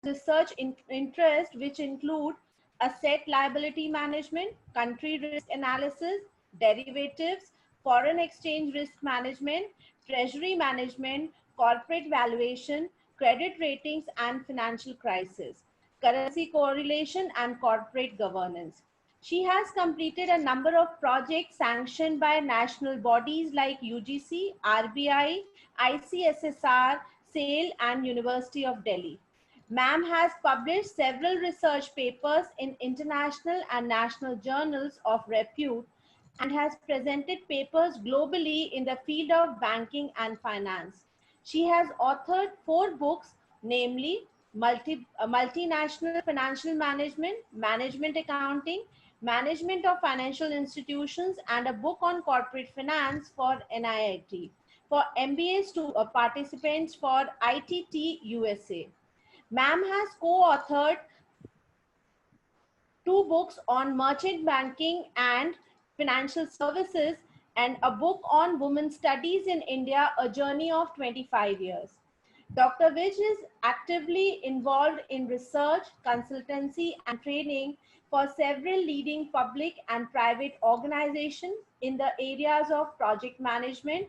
research interests which include asset liability management, country risk analysis, derivatives, foreign exchange risk management, treasury management, corporate valuation, credit ratings and financial crisis, currency correlation and corporate governance. She has completed a number of projects sanctioned by national bodies like UGC, RBI, ICSSR, SAIL and University of Delhi. Ma'am has published several research papers in international and national journals of repute and has presented papers globally in the field of banking and finance. She has authored 4 books, namely Multinational Financial Management, Management Accounting, Management of Financial Institutions, and a book on corporate finance for NIIT, for MBA participants for ITT USA. Ma'am has co-authored 2 books on merchant banking and financial services and a book on women's studies in India, a journey of 25 years. Dr. Vij is actively involved in research, consultancy, and training for several leading public and private organizations in the areas of project management,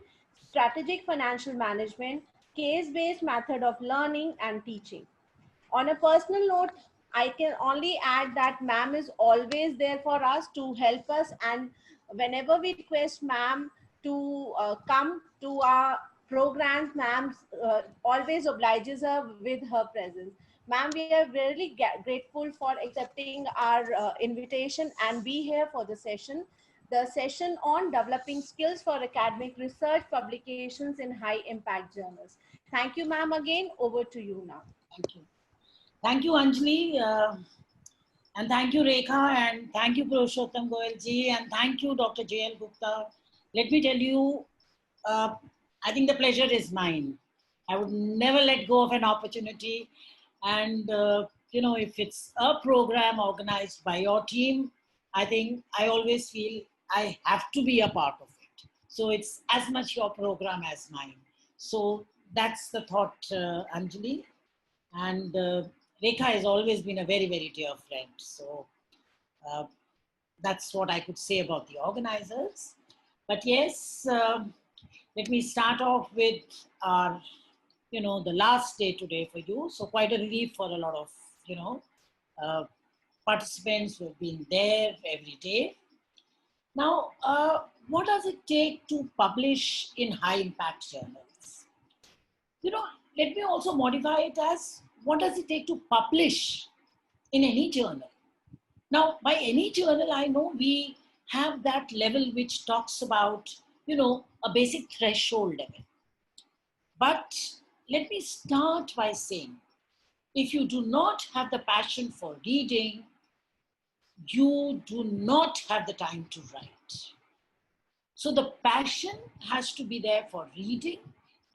strategic financial management, case-based method of learning and teaching. On a personal note, I can only add that ma'am is always there for us to help us, and whenever we request ma'am to come to our programs, ma'am always obliges her with her presence. Ma'am, we are really grateful for accepting our invitation and be here for the session on developing skills for academic research publications in high impact journals. Thank you, ma'am, again. Over to you now. Thank you. Thank you, Anjali, and thank you, Rekha, and thank you, Purushottam Goyalji, and thank you, Dr. J.L. Gupta. Let me tell you, I think the pleasure is mine. I would never let go of an opportunity, and if it's a program organized by your team, I think I always feel I have to be a part of it. So it's as much your program as mine. So that's the thought, Anjali, and Rekha has always been a very, very dear friend. So that's what I could say about the organizers. But yes, let me start off with our, the last day today for you. So quite a relief for a lot of, participants who have been there every day. Now, what does it take to publish in high impact journals? Let me also modify it as, what does it take to publish in any journal? Now, by any journal, I know we have that level which talks about, a basic threshold level. But let me start by saying, if you do not have the passion for reading, you do not have the time to write. So the passion has to be there for reading,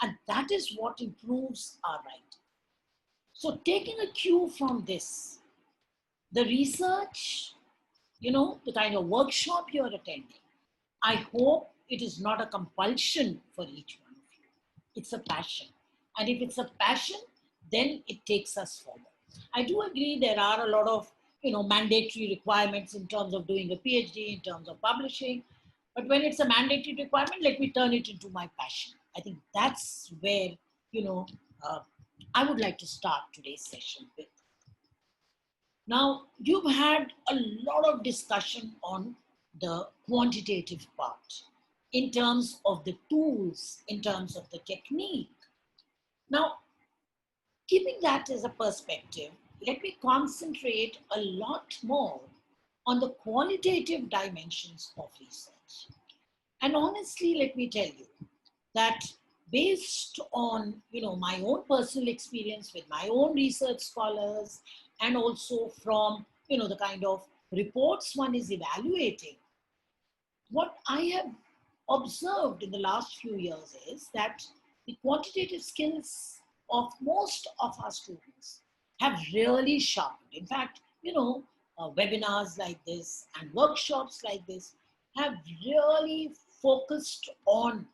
and that is what improves our writing. So taking a cue from this, the research, the kind of workshop you're attending, I hope it is not a compulsion for each one of you. It's a passion. And if it's a passion, then it takes us forward. I do agree there are a lot of, mandatory requirements in terms of doing a PhD, in terms of publishing. But when it's a mandatory requirement, let me turn it into my passion. I think that's where, I would like to start today's session with. Now, you've had a lot of discussion on the quantitative part in terms of the tools, in terms of the technique. Now, keeping that as a perspective, let me concentrate a lot more on the qualitative dimensions of research. And honestly, let me tell you that based on, my own personal experience with my own research scholars, and also from, the kind of reports one is evaluating, what I have observed in the last few years is that the quantitative skills of most of our students have really sharpened. In fact, webinars like this and workshops like this have really focused on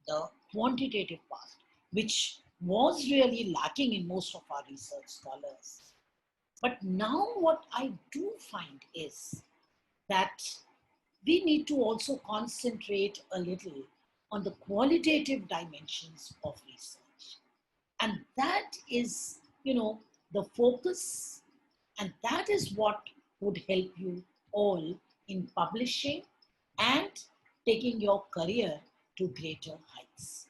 the quantitative part, which was really lacking in most of our research scholars. But now what I do find is that we need to also concentrate a little on the qualitative dimensions of research. And that is, the focus, and that is what would help you all in publishing and taking your career to greater heights.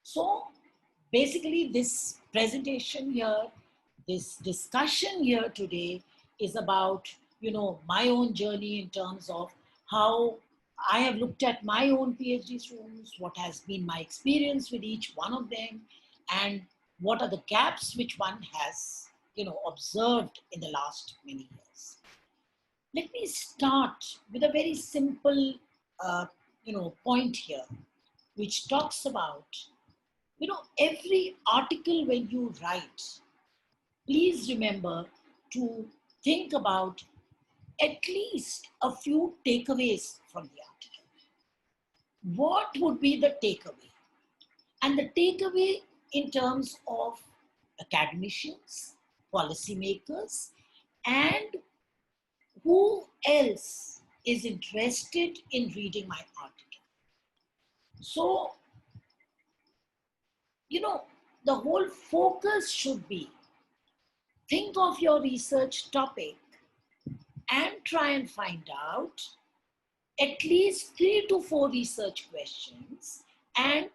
So basically, this presentation here, this discussion here today is about, my own journey in terms of how I have looked at my own PhD students, what has been my experience with each one of them, and what are the gaps which one has, observed in the last many years. Let me start with a very simple, point here, which talks about, every article when you write, please remember to think about at least a few takeaways from the article. What would be the takeaway? And the takeaway in terms of academicians, policymakers, and who else is interested in reading my article. So, the whole focus should be think of your research topic and try and find out at least 3 to 4 research questions and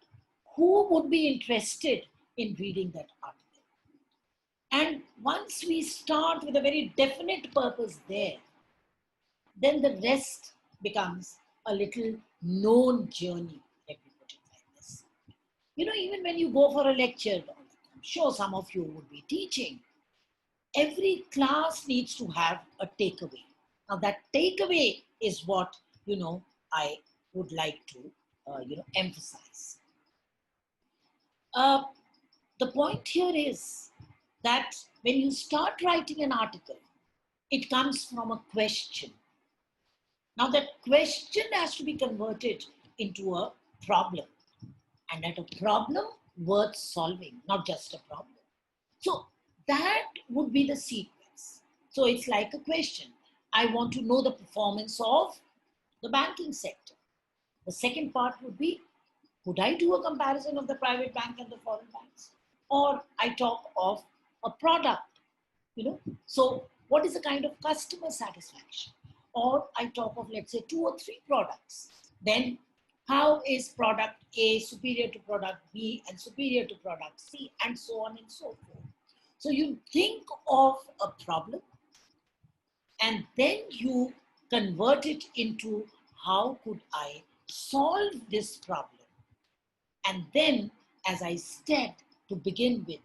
who would be interested in reading that article. And once we start with a very definite purpose there, then the rest becomes a little known journey, let me put it like this. Even when you go for a lecture, I'm sure some of you would be teaching, every class needs to have a takeaway. Now that takeaway is what, I would like to, emphasize. The point here is that when you start writing an article, it comes from a question. Now that question has to be converted into a problem, and at a problem worth solving, not just a problem. So that would be the sequence. So it's like a question. I want to know the performance of the banking sector. The second part would be, could I do a comparison of the private bank and the foreign banks? Or I talk of a product, So what is the kind of customer satisfaction? Or I talk of, let's say, 2 or 3 products. Then how is product A superior to product B and superior to product C, and so on and so forth. So you think of a problem and then you convert it into how could I solve this problem. And then, as I said to begin with,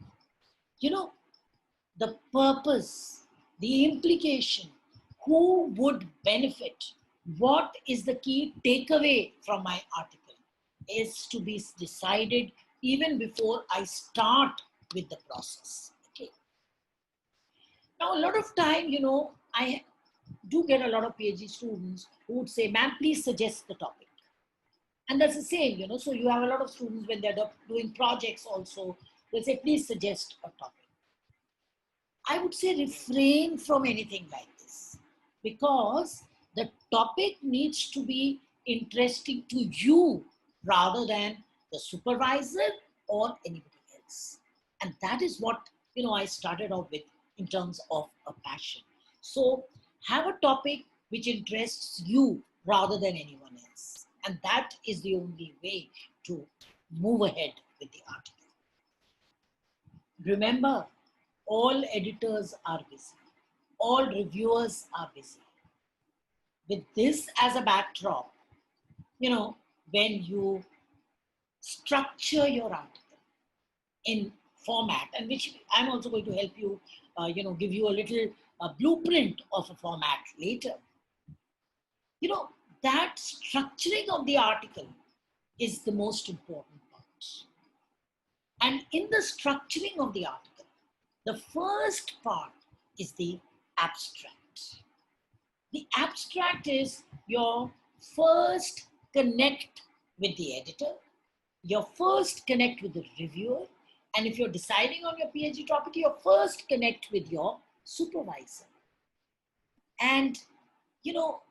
the purpose, the implication, who would benefit, what is the key takeaway from my article is to be decided even before I start with the process. Okay. Now, a lot of time, I do get a lot of PhD students who would say, ma'am, please suggest the topic. And that's the same, so you have a lot of students when they're doing projects also, they'll say, please suggest a topic. I would say refrain from anything like this, because the topic needs to be interesting to you rather than the supervisor or anybody else. And that is what, I started off with in terms of a passion. So have a topic which interests you rather than anyone else. And that is the only way to move ahead with the article. Remember, all editors are busy. All reviewers are busy. With this as a backdrop, when you structure your article in format, and which I'm also going to help you, give you a little blueprint of a format later. That structuring of the article is the most important part. And in the structuring of the article, the first part is the abstract. The abstract is your first connect with the editor, your first connect with the reviewer, And if you're deciding on your PhD topic, you first connect with your supervisor. And, you know,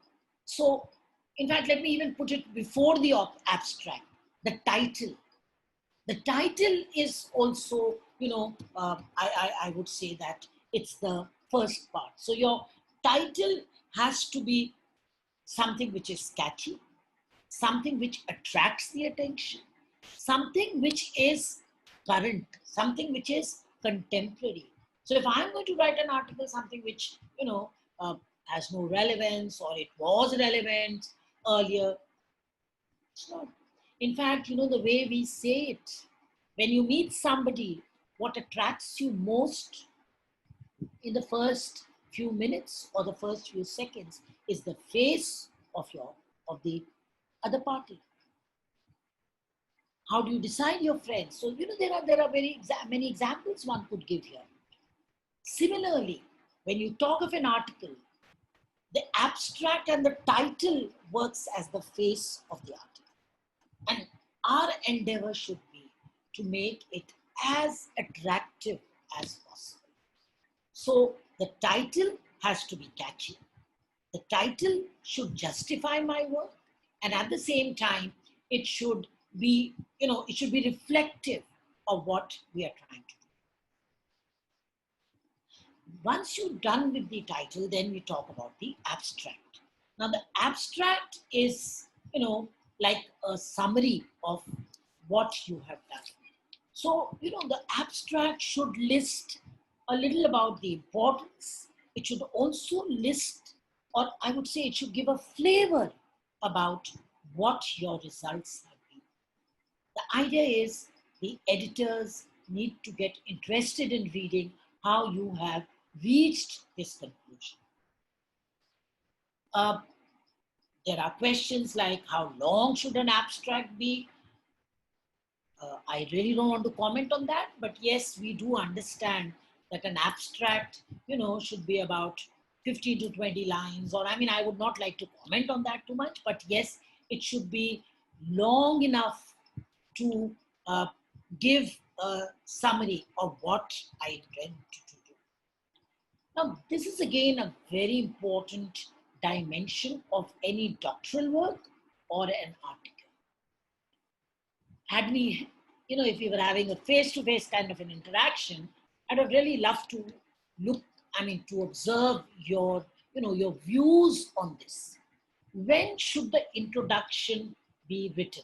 so in fact, let me even put it before the abstract, the title. The title is also, you know, I would say that it's the first part. So your title has to be something which is catchy, something which attracts the attention, something which is current, something which is contemporary. So if I'm going to write an article, something which, you know, has no relevance, or it was relevant earlier, it's not. In fact, you know, the way we say it, when you meet somebody, what attracts you most in the first few minutes or the first few seconds is the face of the other party. How do you decide your friends? So, you know, there are very many examples one could give here. Similarly, when you talk of an article, the abstract and the title works as the face of the article. And our endeavor should be to make it as attractive as possible. So the title has to be catchy. The title should justify my work. And at the same time, it should be, you know, it should be reflective of what we are trying to do. Once you're done with the title, then we talk about the abstract. Now, the abstract is, you know, like a summary of what you have done. So, you know, the abstract should list a little about the importance. It should also list, or I would say it should give a flavor about what your results have been. The idea is the editors need to get interested in reading how you have reached this conclusion. There are questions like how long should an abstract be? I really don't want to comment on that, but yes, we do understand that an abstract, you know, should be about 15 to 20 lines, or I mean, I would not like to comment on that too much, but yes, it should be long enough to give a summary of what I intend to do. Now, this is again a very important dimension of any doctoral work or an article. Had we, you know, if we were having a face-to-face kind of an interaction, I'd have really loved to look, I mean, to observe your, you know, your views on this. When should the introduction be written?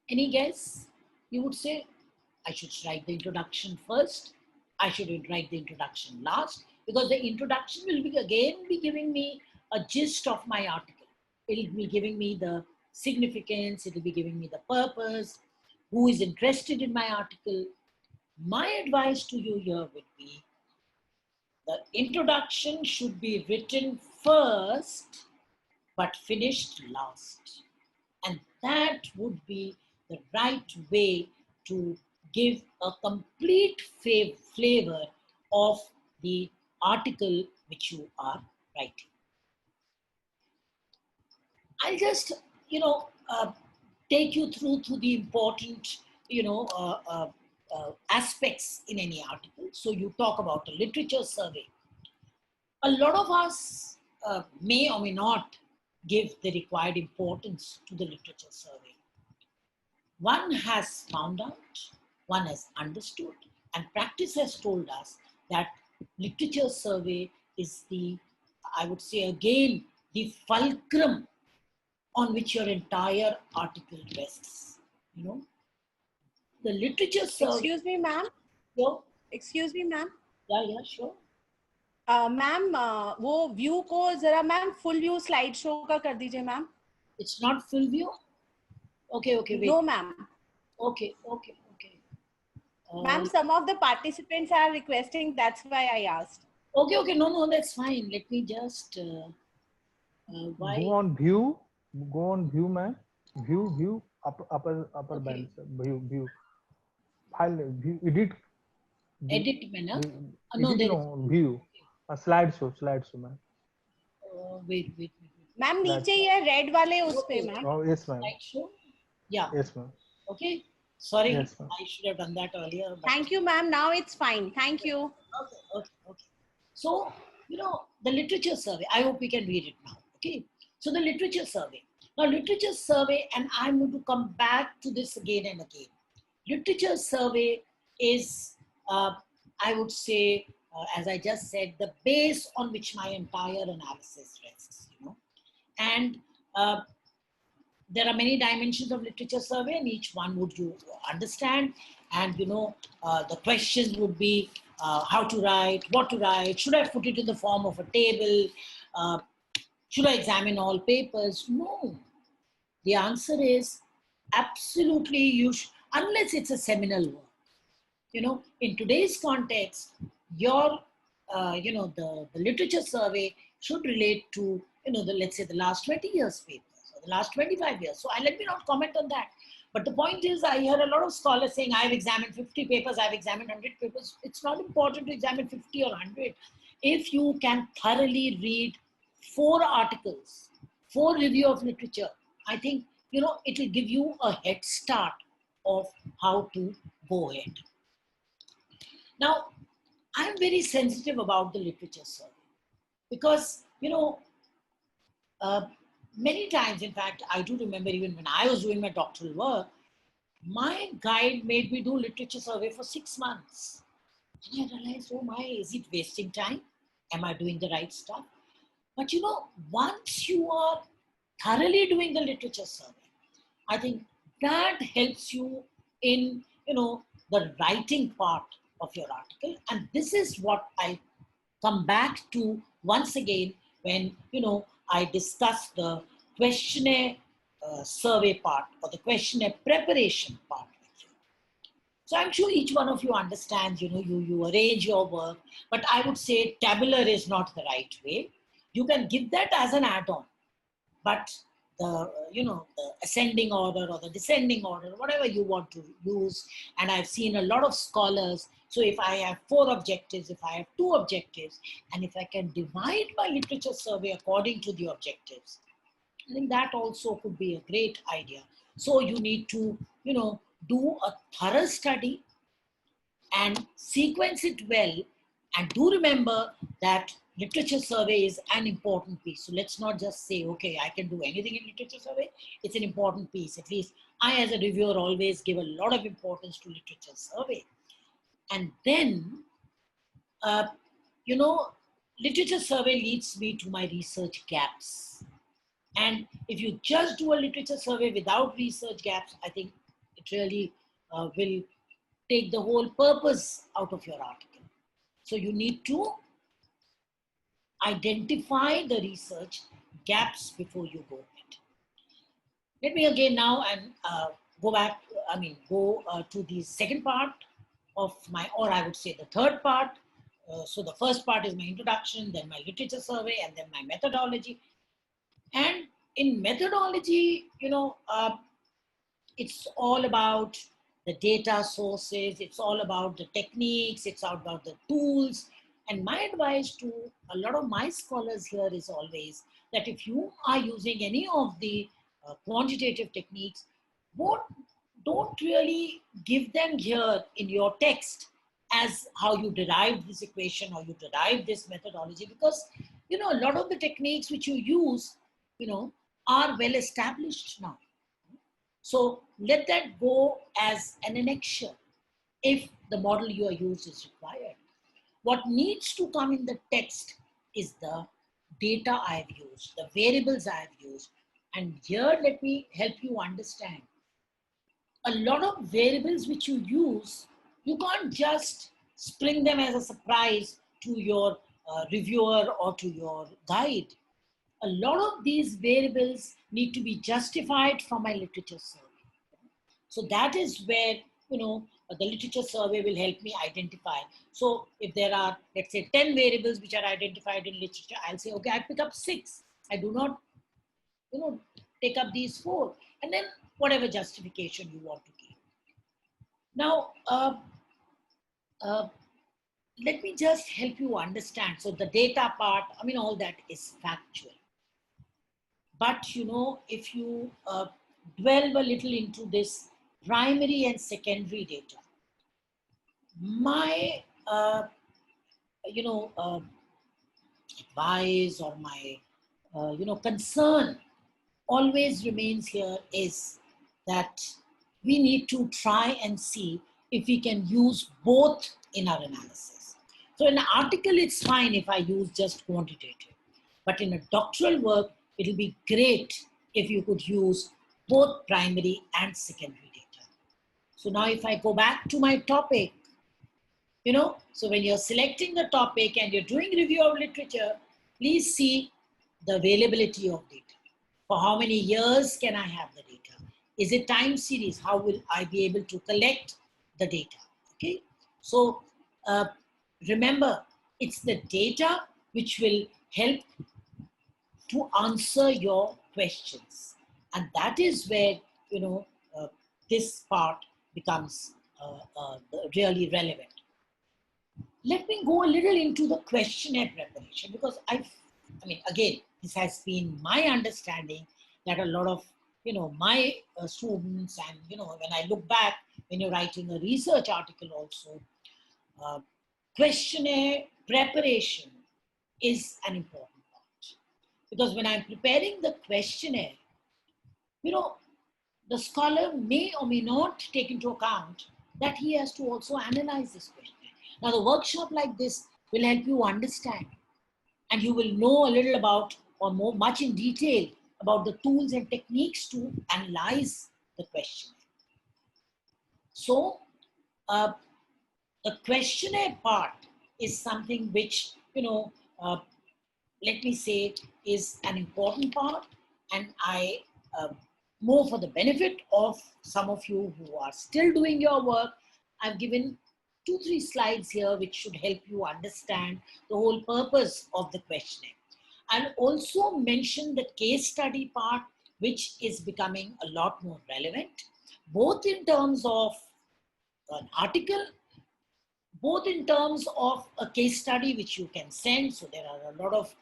Any guess? You would say, I should write the introduction first. I should write the introduction last, because the introduction will be giving me a gist of my article. It'll be giving me the significance, it'll be giving me the purpose, who is interested in my article. My advice to you here would be the introduction should be written first, but finished last. And that would be the right way to give a complete flavor of the article which you are writing. I'll just, you know, take you through the important, you know, aspects in any article. So you talk about a literature survey. A lot of us may or may not give the required importance to the literature survey. One has found out, one has understood, and practice has told us that literature survey is the, I would say again, the fulcrum on which your entire article rests. You know, the literature survey. Excuse me, ma'am. Sure. Excuse me, ma'am. Yeah, sure. Ma'am वो view को जरा ma'am full view slide show का कर दीजिए ma'am. It's not full view. Okay, wait. No, ma'am. Okay. Ma'am, some of the participants are requesting. That's why I asked. Okay. No, that's fine. Let me just. Why? Go on view, man. View, upper okay. Band. View. File, view, edit. Edit, man. No, view. Slide show, man. Wait. Ma'am, नीचे ये red वाले उस पे, ma'am. Oh, yes, ma'am. Slide show? Yeah. Yes, ma'am. Okay. Sorry, Yes, ma'am. I should have done that earlier. But Thank you, ma'am. Now it's fine. Thank you. Okay. So, the literature survey, I hope we can read it now. Okay. So the literature survey. Now, literature survey, and I'm going to come back to this again and again. Literature survey is, I would say, as I just said, the base on which my entire analysis rests, And there are many dimensions of literature survey, and each one would you understand. And the questions would be how to write, what to write, should I put it in the form of a table, should I examine all papers? No, the answer is absolutely you should, unless it's a seminal work. In today's context, your the literature survey should relate to let's say the last 20 years papers, the last 25 years. So let me not comment on that. But the point is, I hear a lot of scholars saying, I've examined 50 papers, I've examined 100 papers. It's not important to examine 50 or 100. If you can thoroughly read 4 articles, 4 review of literature, I think, it will give you a head start of how to go ahead. Now, I'm very sensitive about the literature survey because, many times, in fact, I do remember even when I was doing my doctoral work, my guide made me do literature survey for 6 months. And I realized, oh my, is it wasting time? Am I doing the right stuff? But once you are thoroughly doing the literature survey, I think that helps you in, the writing part of your article. And this is what I come back to once again when, I discuss the questionnaire survey part or the questionnaire preparation part with you. So I'm sure each one of you understands, you arrange your work, but I would say tabular is not the right way. You can give that as an add-on, but the ascending order or the descending order, whatever you want to use. And I've seen a lot of scholars. So if I have 4 objectives, if I have 2 objectives, and if I can divide my literature survey according to the objectives, I think that also could be a great idea. So you need to, do a thorough study and sequence it well. And do remember that literature survey is an important piece. So let's not just say, okay, I can do anything in literature survey. It's an important piece. At least I, as a reviewer, always give a lot of importance to literature survey. And then, literature survey leads me to my research gaps. And if you just do a literature survey without research gaps, I think it really will take the whole purpose out of your article. So you need to identify the research gaps before you go ahead. Let me again now and go to the second part of my, or I would say the third part. So the first part is my introduction, then my literature survey, and then my methodology. And in methodology, it's all about the data sources, it's all about the techniques, it's all about the tools. And my advice to a lot of my scholars here is always that if you are using any of the quantitative techniques, don't really give them here in your text as how you derived this equation or you derived this methodology, because a lot of the techniques which you use are well established now. So let that go as an annexure if the model you are used is required. What needs to come in the text is the data I've used, the variables I've used. And here, let me help you understand. A lot of variables which you use, you can't just spring them as a surprise to your reviewer or to your guide. A lot of these variables need to be justified from my literature survey. So that is where, the literature survey will help me identify. So if there are, let's say, 10 variables which are identified in literature, I'll say, okay, I pick up 6. I do not, take up these 4. And then whatever justification you want to give. Now, let me just help you understand. So the data part, all that is factual. But, if you delve a little into this primary and secondary data. My, advice or my, concern always remains here is that we need to try and see if we can use both in our analysis. So in an article, it's fine if I use just quantitative, but in a doctoral work, it'll be great if you could use both primary and secondary data. So now if I go back to my topic, so when you're selecting the topic and you're doing review of literature, please see the availability of data. For how many years can I have the data? Is it time series? How will I be able to collect the data? Okay. So remember, it's the data which will help to answer your questions. And that is where, this part becomes really relevant. Let me go a little into the questionnaire preparation, because again, this has been my understanding that a lot of, my students, and, when I look back, when you're writing a research article also, questionnaire preparation is an important part. Because when I'm preparing the questionnaire, the scholar may or may not take into account that he has to also analyze this questionnaire. Now, the workshop like this will help you understand, and you will know a little about, or much in detail, about the tools and techniques to analyze the questionnaire. So, the questionnaire part is something which, let me say, is an important part, and I, more for the benefit of some of you who are still doing your work, I've given 2-3 slides here which should help you understand the whole purpose of the questionnaire. I'll also mention the case study part, which is becoming a lot more relevant, both in terms of an article, both in terms of a case study which you can send. So there are a lot of,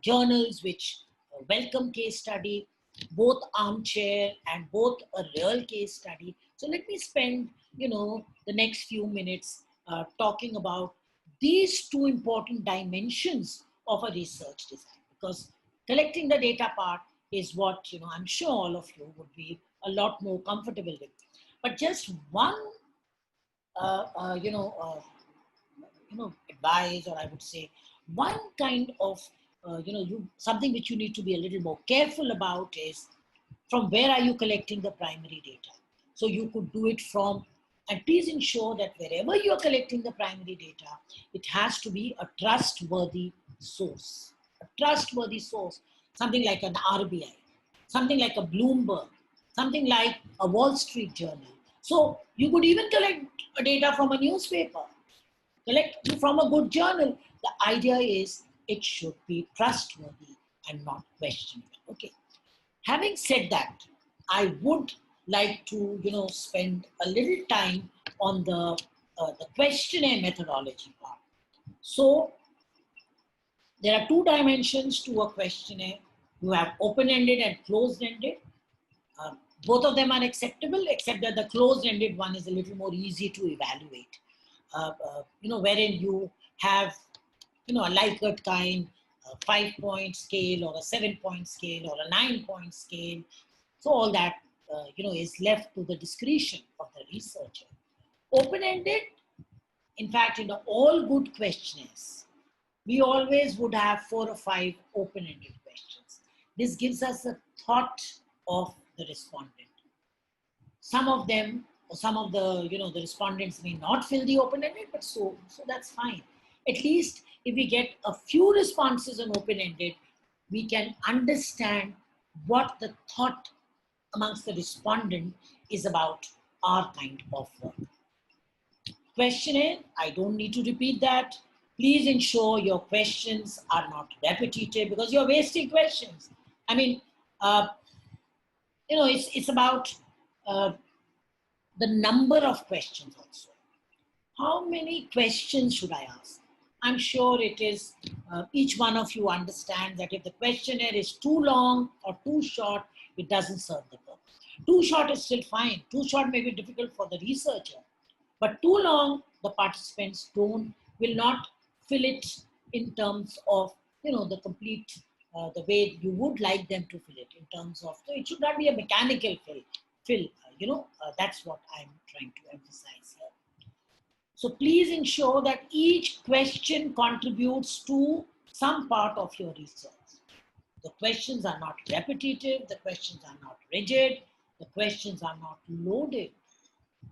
journals which welcome case study, both armchair and both a real case study. So let me spend, the next few minutes talking about these two important dimensions of a research design, because collecting the data part is what, I'm sure all of you would be a lot more comfortable with. But just one, advice, or I would say one kind of, something which you need to be a little more careful about is from where are you collecting the primary data. So you could do it from, and please ensure that wherever you're collecting the primary data, it has to be a trustworthy source. A trustworthy source, something like an RBI, something like a Bloomberg, something like a Wall Street Journal. So you could even collect data from a newspaper, collect from a good journal. The idea is it should be trustworthy and not questionable. Okay. Having said that, I would like to, spend a little time on the questionnaire methodology part. So there are 2 dimensions to a questionnaire. You have open-ended and closed-ended. Both of them are acceptable, except that the closed-ended one is a little more easy to evaluate. Wherein you have, a Likert kind, a 5-point scale or a 7-point scale or a 9-point scale. So all that, is left to the discretion of the researcher. Open-ended, in fact, in all good questionnaires, we always would have 4 or 5 open-ended questions. This gives us a thought of the respondent. Some of them, or some of the, the respondents may not fill the open-ended, but so that's fine. At least if we get a few responses on open-ended, we can understand what the thought amongst the respondent is about our kind of work. Questionnaire, I don't need to repeat that. Please ensure your questions are not repetitive, because you're wasting questions. I mean, it's about the number of questions also. How many questions should I ask? I'm sure it is, each one of you understands that if the questionnaire is too long or too short, it doesn't serve the purpose. Too short is still fine. Too short may be difficult for the researcher, but too long, the participants will not fill it in terms of, the complete, the way you would like them to fill it in terms of, so it should not be a mechanical fill, that's what I'm trying to emphasize here. So please ensure that each question contributes to some part of your research. The questions are not repetitive, the questions are not rigid, the questions are not loaded.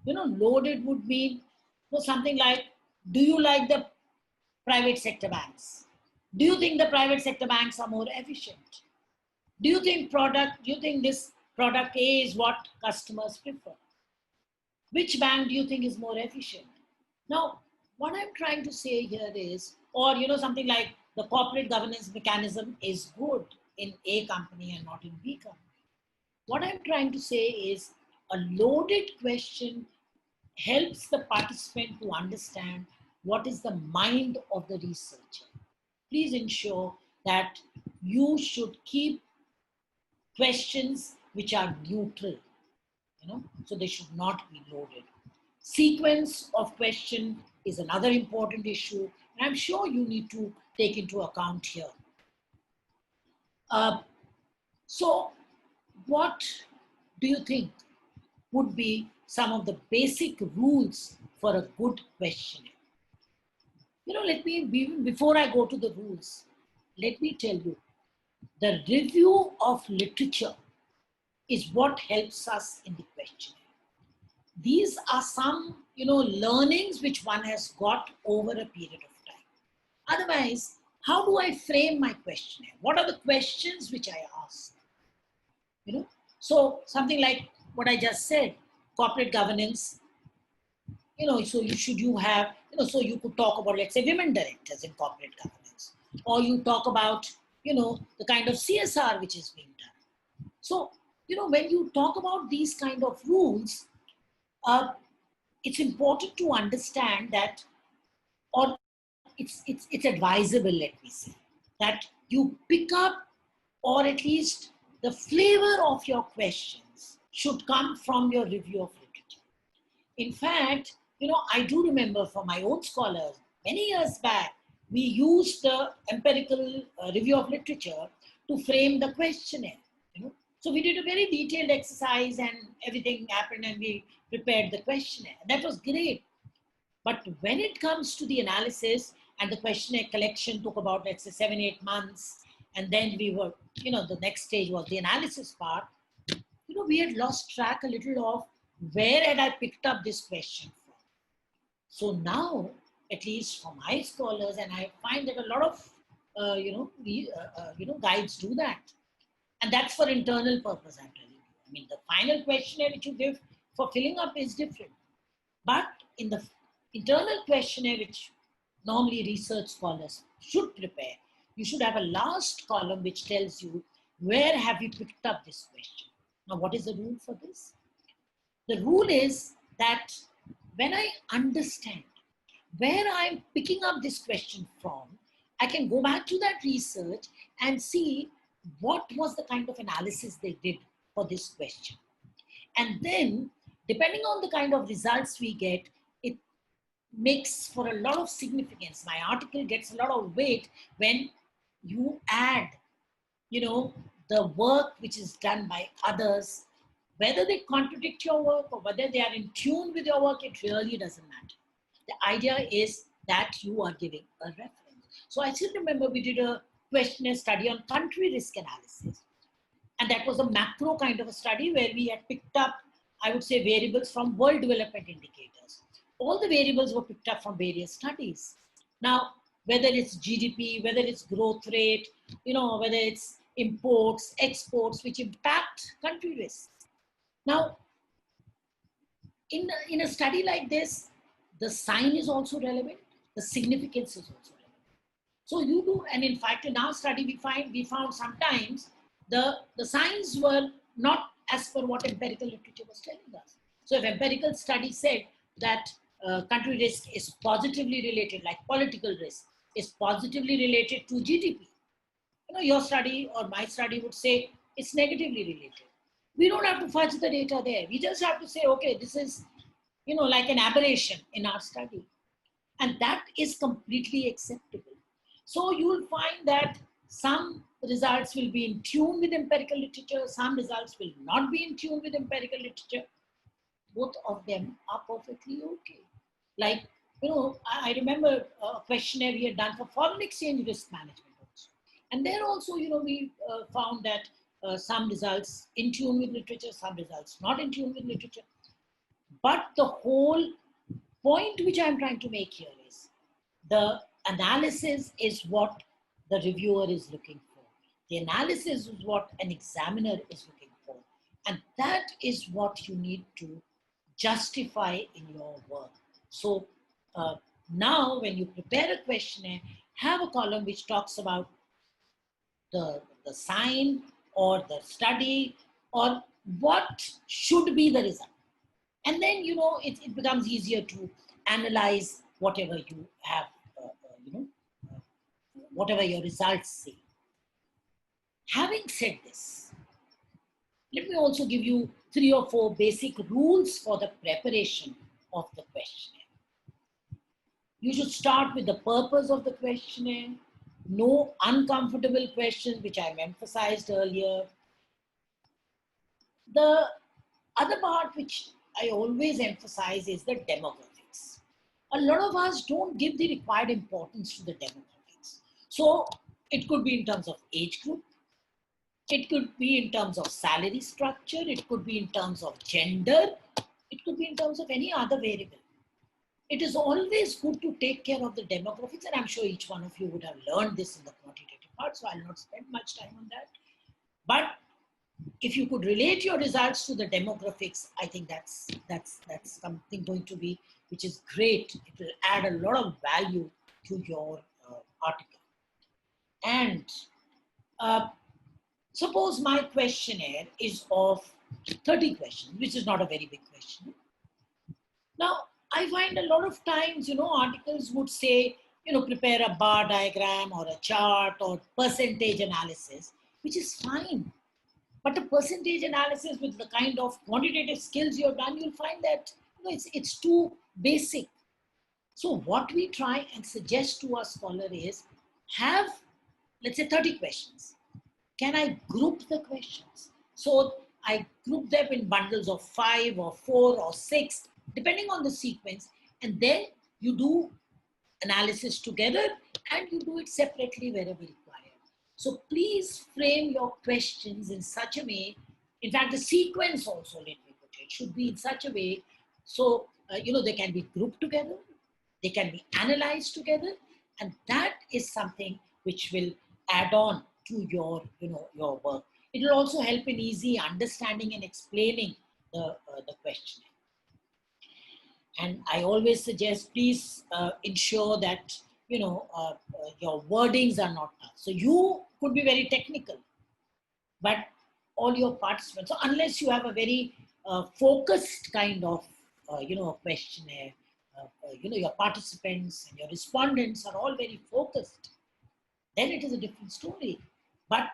Loaded would mean something like, do you like the private sector banks? Do you think the private sector banks are more efficient? Do you think this product A is what customers prefer? Which bank do you think is more efficient? Now, what I'm trying to say here is, or something like the corporate governance mechanism is good in A company and not in B company. What I'm trying to say is a loaded question helps the participant to understand what is the mind of the researcher. Please ensure that you should keep questions which are neutral, so they should not be loaded. Sequence of question is another important issue, and I'm sure you need to take into account here. So what do you think would be some of the basic rules for a good questionnaire? Before I go to the rules, let me tell you, the review of literature is what helps us in the questionnaire. These are some, learnings which one has got over a period of time. Otherwise, how do I frame my questionnaire? What are the questions which I ask? So something like what I just said, corporate governance, so you have, so you could talk about, let's say, women directors in corporate governance, or you talk about, the kind of CSR which is being done. So, when you talk about these kind of rules, it's important to understand that, or it's advisable, let me say, that you pick up, or at least the flavor of your questions should come from your review of literature. In fact, I do remember from my own scholars, many years back, we used the empirical review of literature to frame the questionnaire. So we did a very detailed exercise and everything happened and we prepared the questionnaire. That was great. But when it comes to the analysis, and the questionnaire collection took about, let's say, 7-8 months, and then we were, the next stage was the analysis part, we had lost track a little of where had I picked up this question from. So now, at least for my scholars, and I find that a lot of, guides do that. And that's for internal purpose, I'm telling you. I mean, the final questionnaire which you give for filling up is different. But in the internal questionnaire, which normally research scholars should prepare, you should have a last column which tells you where have you picked up this question. Now, what is the rule for this? The rule is that when I understand where I'm picking up this question from, I can go back to that research and see what was the kind of analysis they did for this question. And then, depending on the kind of results we get, it makes for a lot of significance. My article gets a lot of weight when you add, the work which is done by others, whether they contradict your work or whether they are in tune with your work, it really doesn't matter. The idea is that you are giving a reference. So I still remember we did a questionnaire study on country risk analysis. And that was a macro kind of a study where we had picked up, I would say, variables from world development indicators. All the variables were picked up from various studies. Now, whether it's GDP, whether it's growth rate, whether it's imports, exports, which impact country risk. Now, in a study like this, the sign is also relevant, the significance is also relevant. So you do, and in fact, in our study, we found sometimes the signs were not as per what empirical literature was telling us. So if empirical study said that country risk is positively related, like political risk is positively related to GDP, your study or my study would say it's negatively related. We don't have to fudge the data there. We just have to say, okay, this is, like an aberration in our study. And that is completely acceptable. So you'll find that some results will be in tune with empirical literature, some results will not be in tune with empirical literature. Both of them are perfectly okay. Like, I remember a questionnaire we had done for foreign exchange risk management also. And there also, we found that some results in tune with literature, some results not in tune with literature. But the whole point which I'm trying to make here is the analysis is what the reviewer is looking for. The analysis is what an examiner is looking for. And that is what you need to justify in your work. So now when you prepare a questionnaire, have a column which talks about the sign or the study or what should be the result. And then, it becomes easier to analyze whatever you have, whatever your results say. Having said this, let me also give you 3 or 4 basic rules for the preparation of the questionnaire. You should start with the purpose of the questionnaire. No uncomfortable questions, which I've emphasized earlier. The other part which I always emphasize is the demographics. A lot of us don't give the required importance to the demographics. So it could be in terms of age group, it could be in terms of salary structure, it could be in terms of gender, it could be in terms of any other variable. It is always good to take care of the demographics, and I'm sure each one of you would have learned this in the quantitative part, so I'll not spend much time on that. But if you could relate your results to the demographics, I think that's something going to be, which is great. It will add a lot of value to your article. And suppose my questionnaire is of 30 questions, which is not a very big question. Now, I find a lot of times, articles would say, prepare a bar diagram or a chart or percentage analysis, which is fine. But a percentage analysis with the kind of quantitative skills you've done, you'll find that it's too basic. So what we try and suggest to our scholar is have, let's say, 30 questions. Can I group the questions? So I group them in bundles of 5 or 4 or 6, depending on the sequence. And then you do analysis together and you do it separately wherever required. So please frame your questions in such a way, in fact, the sequence also, let me put it, should be in such a way, so, they can be grouped together, they can be analyzed together, and that is something which will add on to your, your work. It will also help in easy understanding and explaining the questionnaire. And I always suggest, please ensure that, your wordings are not tough. So you could be very technical, but all your participants, so unless you have a very focused kind of, questionnaire, your participants and your respondents are all very focused, then it is a different story. But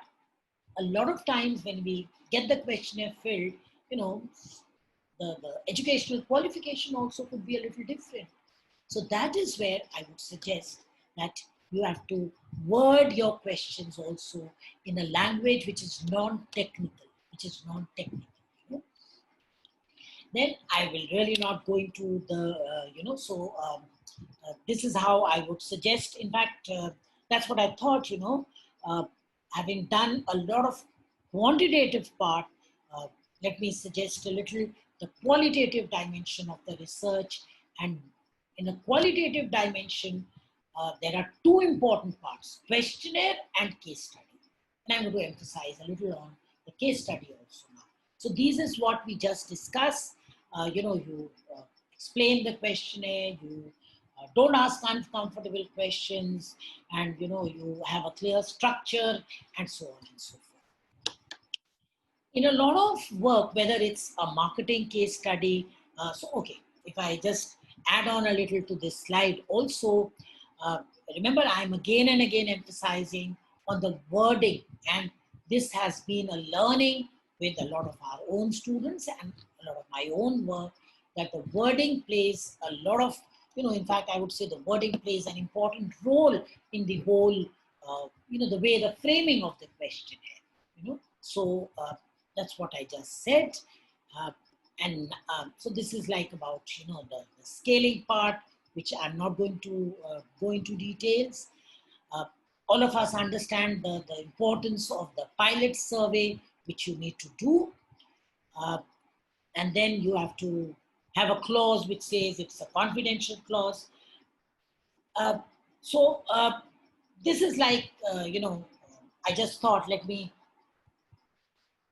a lot of times when we get the questionnaire filled, the educational qualification also could be a little different. So that is where I would suggest that you have to word your questions also in a language which is non-technical, Then I will really not go into the, this is how I would suggest. In fact, that's what I thought, having done a lot of quantitative part, let me suggest a little the qualitative dimension of the research. And in a qualitative dimension, there are 2 important parts, questionnaire and case study. And I'm going to emphasize a little on the case study also now. So this is what we just discussed. You explain the questionnaire, you don't ask uncomfortable questions, and you have a clear structure, and so on and so forth. In a lot of work, whether it's a marketing case study, if I just add on a little to this slide also, remember I'm again and again emphasizing on the wording, and this has been a learning with a lot of our own students and a lot of my own work, that the wording plays a lot of, in fact, I would say the wording plays an important role in the whole, the way the framing of the questionnaire, So that's what I just said. So this is like about, the scaling part, which I'm not going to go into details. All of us understand the importance of the pilot survey, which you need to do. And then you have to have a clause which says it's a confidential clause. So this is like, I just thought, let me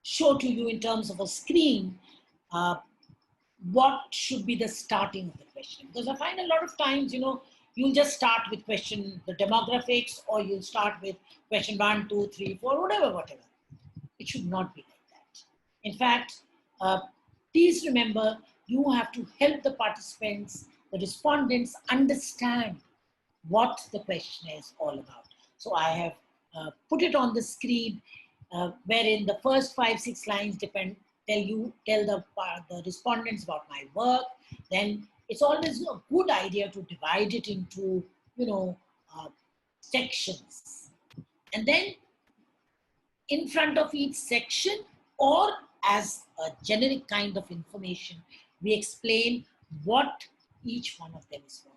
show to you in terms of a screen what should be the starting of the question. Because I find a lot of times, you'll just start with the demographics, or you'll start with question 1, 2, 3, 4, whatever. It should not be like that. In fact, please remember, you have to help the participants, the respondents, understand what the questionnaire is all about. So I have put it on the screen, wherein the first 5, 6 lines tell the respondents about my work. Then it's always a good idea to divide it into, sections. And then in front of each section, or as a generic kind of information, we explain what each one of them is for.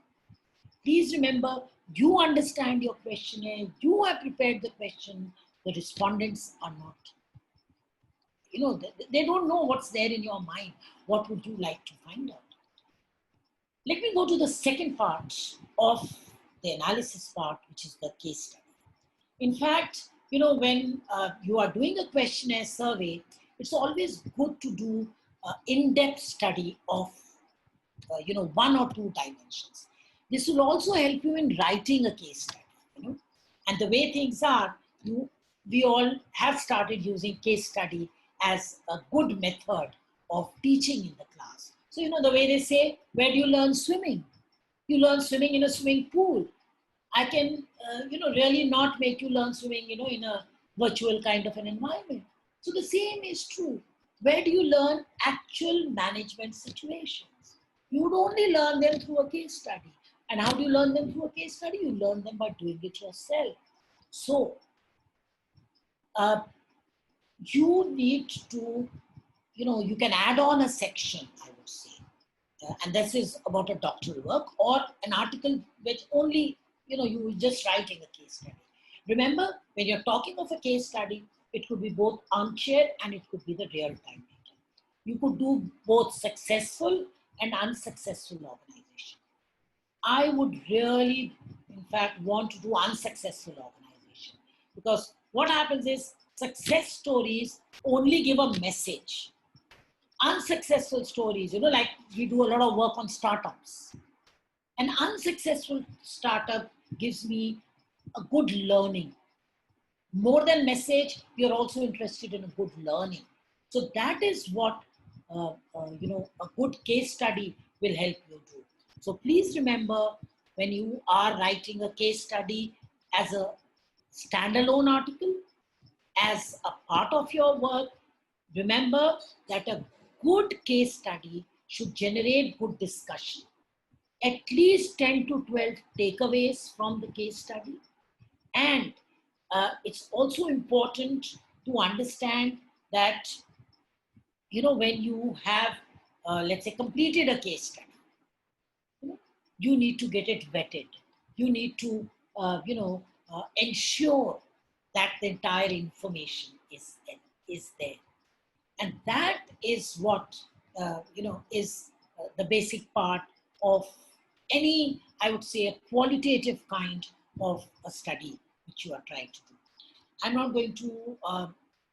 Please remember, you understand your questionnaire, you have prepared the question, the respondents are not. They don't know what's there in your mind. What would you like to find out? Let me go to the second part of the analysis part, which is the case study. In fact, when you are doing a questionnaire survey, it's always good to do an in-depth study of, 1 or 2 dimensions. This will also help you in writing a case study. And the way things are, we all have started using case study as a good method of teaching in the class. So, the way they say, where do you learn swimming? You learn swimming in a swimming pool. I can, really not make you learn swimming, in a virtual kind of an environment. So the same is true. Where do you learn actual management situations? You would only learn them through a case study. And how do you learn them through a case study? You learn them by doing it yourself. So, you need to, you can add on a section, I would say. And this is about a doctoral work or an article which only, you were just writing a case study. Remember, when you're talking of a case study, it could be both armchair and it could be the real-time data. You could do both successful and unsuccessful organization. I would really, in fact, want to do unsuccessful organization, because what happens is success stories only give a message. Unsuccessful stories, like we do a lot of work on startups. An unsuccessful startup gives me a good learning. More than message, you're also interested in a good learning. So that is what, a good case study will help you do. So please remember, when you are writing a case study as a standalone article, as a part of your work, remember that a good case study should generate good discussion. At least 10 to 12 takeaways from the case study. And it's also important to understand that, when you have, let's say, completed a case study, you need to get it vetted. You need to, ensure that the entire information is there. And that is what, is the basic part of any, I would say, a qualitative kind of a study which you are trying to do. I'm not going to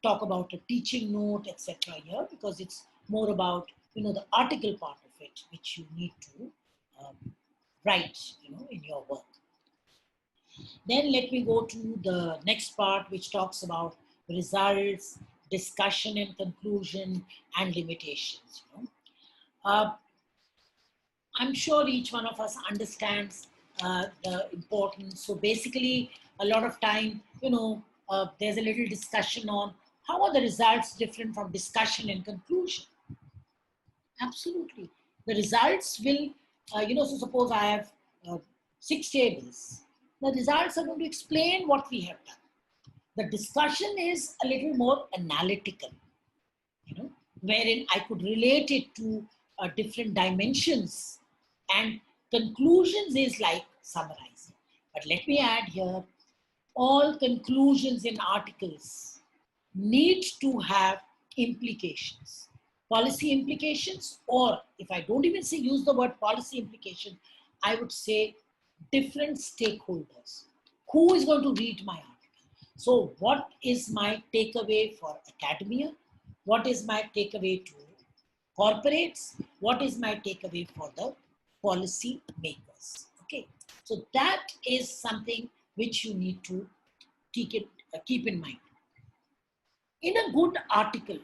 talk about a teaching note, etc. here, because it's more about, the article part of it, which you need to write, in your work. Then let me go to the next part, which talks about results, discussion and conclusion, and limitations. I'm sure each one of us understands the importance. So basically, a lot of time, there's a little discussion on How are the results different from discussion and conclusion? Absolutely. The results will, so suppose I have 6 tables. The results are going to explain what we have done. The discussion is a little more analytical, wherein I could relate it to different dimensions, and conclusions is like summarizing. But let me add here, all conclusions in articles need to have implications, policy implications, or if I don't even say use the word policy implication, I would say different stakeholders. Who is going to read my article? So what is my takeaway for academia? What is my takeaway to corporates? What is my takeaway for the policy makers? Okay, so that is something which you need to keep in mind. In a good article,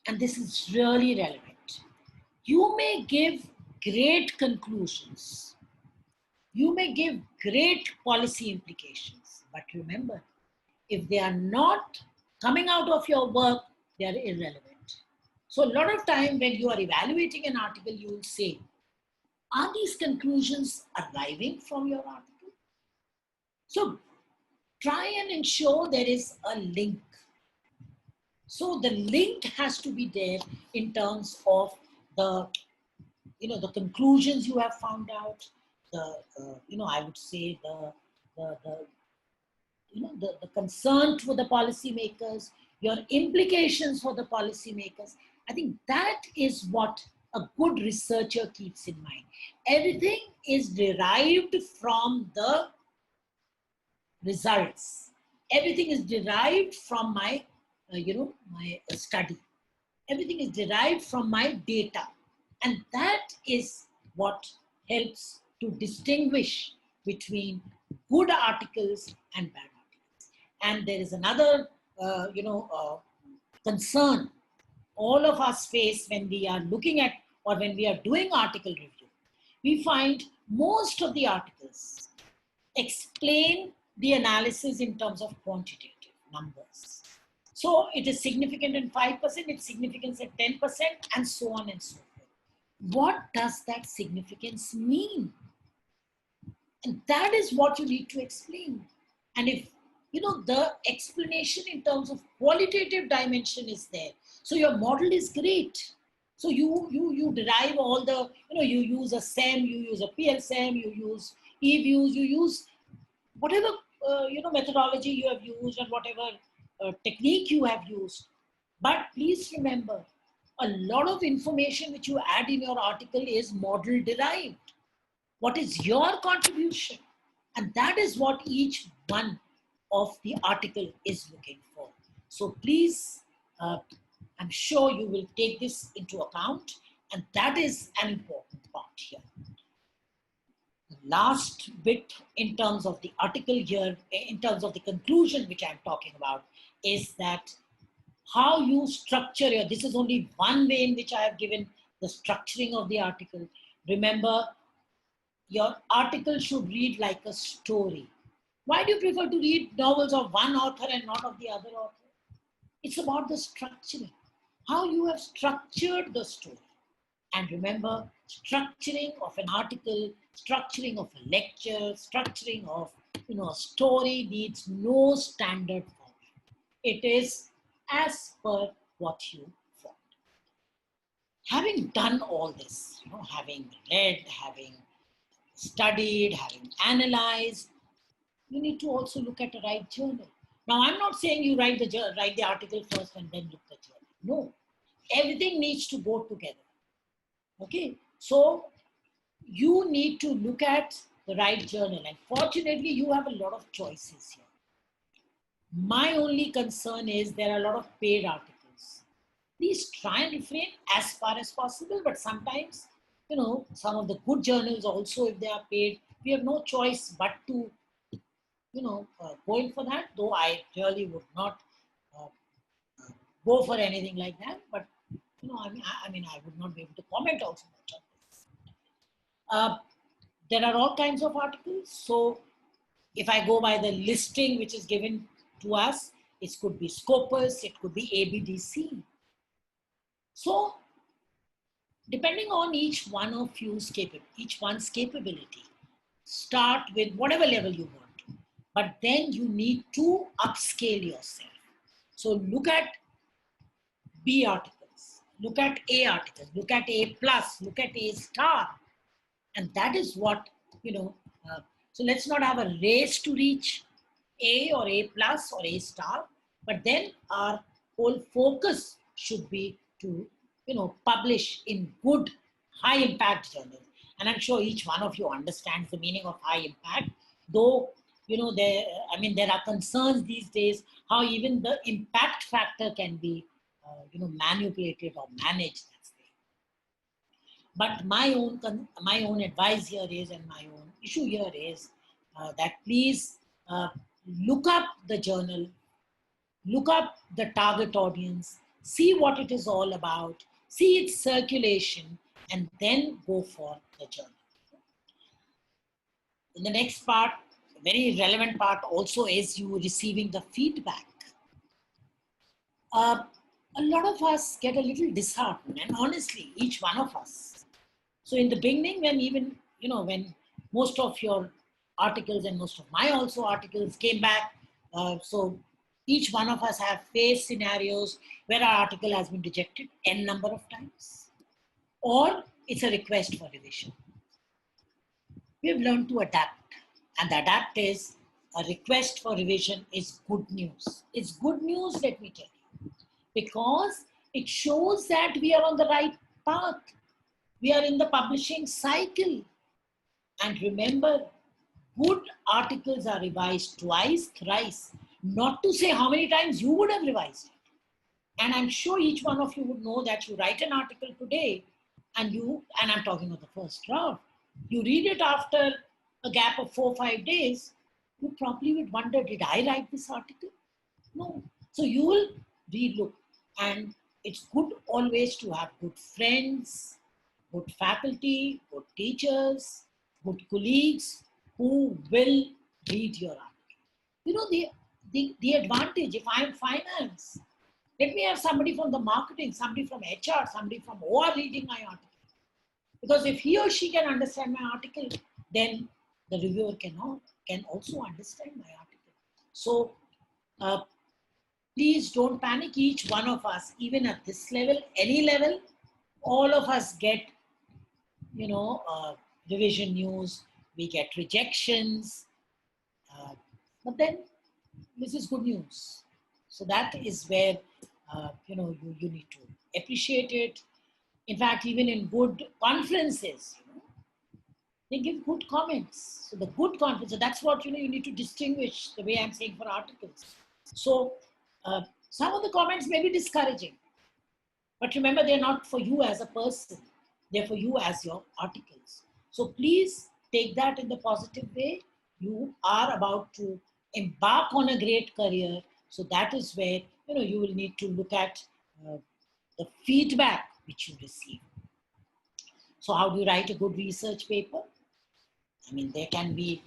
and this is really relevant, you may give great conclusions. You may give great policy implications. But remember, if they are not coming out of your work, they are irrelevant. So a lot of time when you are evaluating an article, you will say, are these conclusions arriving from your article? So try and ensure there is a link. So the link has to be there in terms of the, the conclusions you have found out, I would say the concern for the policymakers, your implications for the policymakers. I think that is what a good researcher keeps in mind. Everything is derived from the results. Everything is derived from my, my study. Everything is derived from my data. And that is what helps to distinguish between good articles and bad articles. And there is another, concern all of us face when we are looking at or when we are doing article review. We find most of the articles explain the analysis in terms of quantitative numbers. So it is significant in 5%, it's significant at 10%, and so on and so forth. What does that significance mean? And that is what you need to explain. And if, the explanation in terms of qualitative dimension is there, so your model is great. So you derive all the, you use a SEM, you use a PLSEM, you use E-views, you use whatever, methodology you have used and whatever technique you have used. But please remember, a lot of information which you add in your article is model derived. What is your contribution? And that is what each one of the article is looking for. So please, I'm sure you will take this into account, and that is an important part here. The last bit in terms of the article here, in terms of the conclusion which I'm talking about, is that how you structure this is only one way in which I have given the structuring of the article. Remember, your article should read like a story. Why do you prefer to read novels of one author and not of the other author? It's about the structuring, how you have structured the story. And remember, structuring of an article, structuring of a lecture, structuring of a story needs no standard format. It is as per what you want. Having done all this, having read, having studied, having analyzed, you need to also look at a right journal. Now, I'm not saying you write the article first and then look at the journal. No, everything needs to go together. Okay, so you need to look at the right journal, and fortunately, you have a lot of choices here. My only concern is there are a lot of paid articles. Please try and refrain as far as possible, but sometimes, some of the good journals also, if they are paid, we have no choice but to, go in for that, though I really would not go for anything like that, but, I would not be able to comment also much on this. There are all kinds of articles. So if I go by the listing which is given to us, it could be Scopus, it could be ABDC. So depending on each one's capability, start with whatever level you want to, but then you need to upscale yourself. So look at B articles, look at A articles, look at A plus, look at A star. And that is what, so let's not have a race to reach A or A plus or A star, but then our whole focus should be to, publish in good, high impact journals. And I'm sure each one of you understands the meaning of high impact, though, there are concerns these days how even the impact factor can be, manipulated or managed. But my own advice here is, and my own issue here is that please look up the journal, look up the target audience, see what it is all about, see its circulation, and then go for the journal. In the next part, a very relevant part also is you receiving the feedback. A lot of us get a little disheartened, and honestly, each one of us. So in the beginning, when most of your articles and most of my also articles came back, so each one of us have faced scenarios where our article has been rejected n number of times, or it's a request for revision. We've learned to adapt, and the adapt is a request for revision is good news. It's good news, let me tell you, because it shows that we are on the right path. We are in the publishing cycle. And remember, good articles are revised twice, thrice, not to say how many times you would have revised it. And I'm sure each one of you would know that you write an article today and I'm talking of the first draft, you read it after a gap of 4 or 5 days, you probably would wonder, did I write this article? No. So you will relook. And it's good always to have good friends, good faculty, good teachers, good colleagues who will read your article. The advantage, if I'm finance, let me have somebody from the marketing, somebody from HR, somebody from OR reading my article. Because if he or she can understand my article, then the reviewer can also understand my article. So please don't panic. Each one of us, even at this level, any level, all of us get, revision news, we get rejections, but then this is good news. So that is where, you need to appreciate it. In fact, even in good conferences, they give good comments. So the good comments, so that's what, you need to distinguish the way I'm saying for articles. So some of the comments may be discouraging, but remember, they're not for you as a person. They're for you as your articles. So please take that in the positive way. You are about to embark on a great career. So that is where, you will need to look at the feedback which you receive. So how do you write a good research paper? I mean, there can be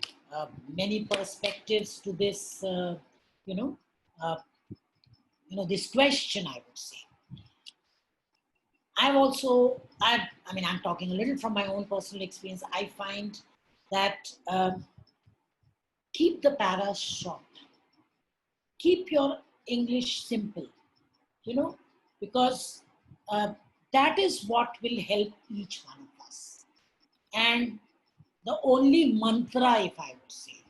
many perspectives to this, this question, I would say. I'm talking a little from my own personal experience. I find that keep the paras short. Keep your English simple, because that is what will help each one of us. And the only mantra, if I would say,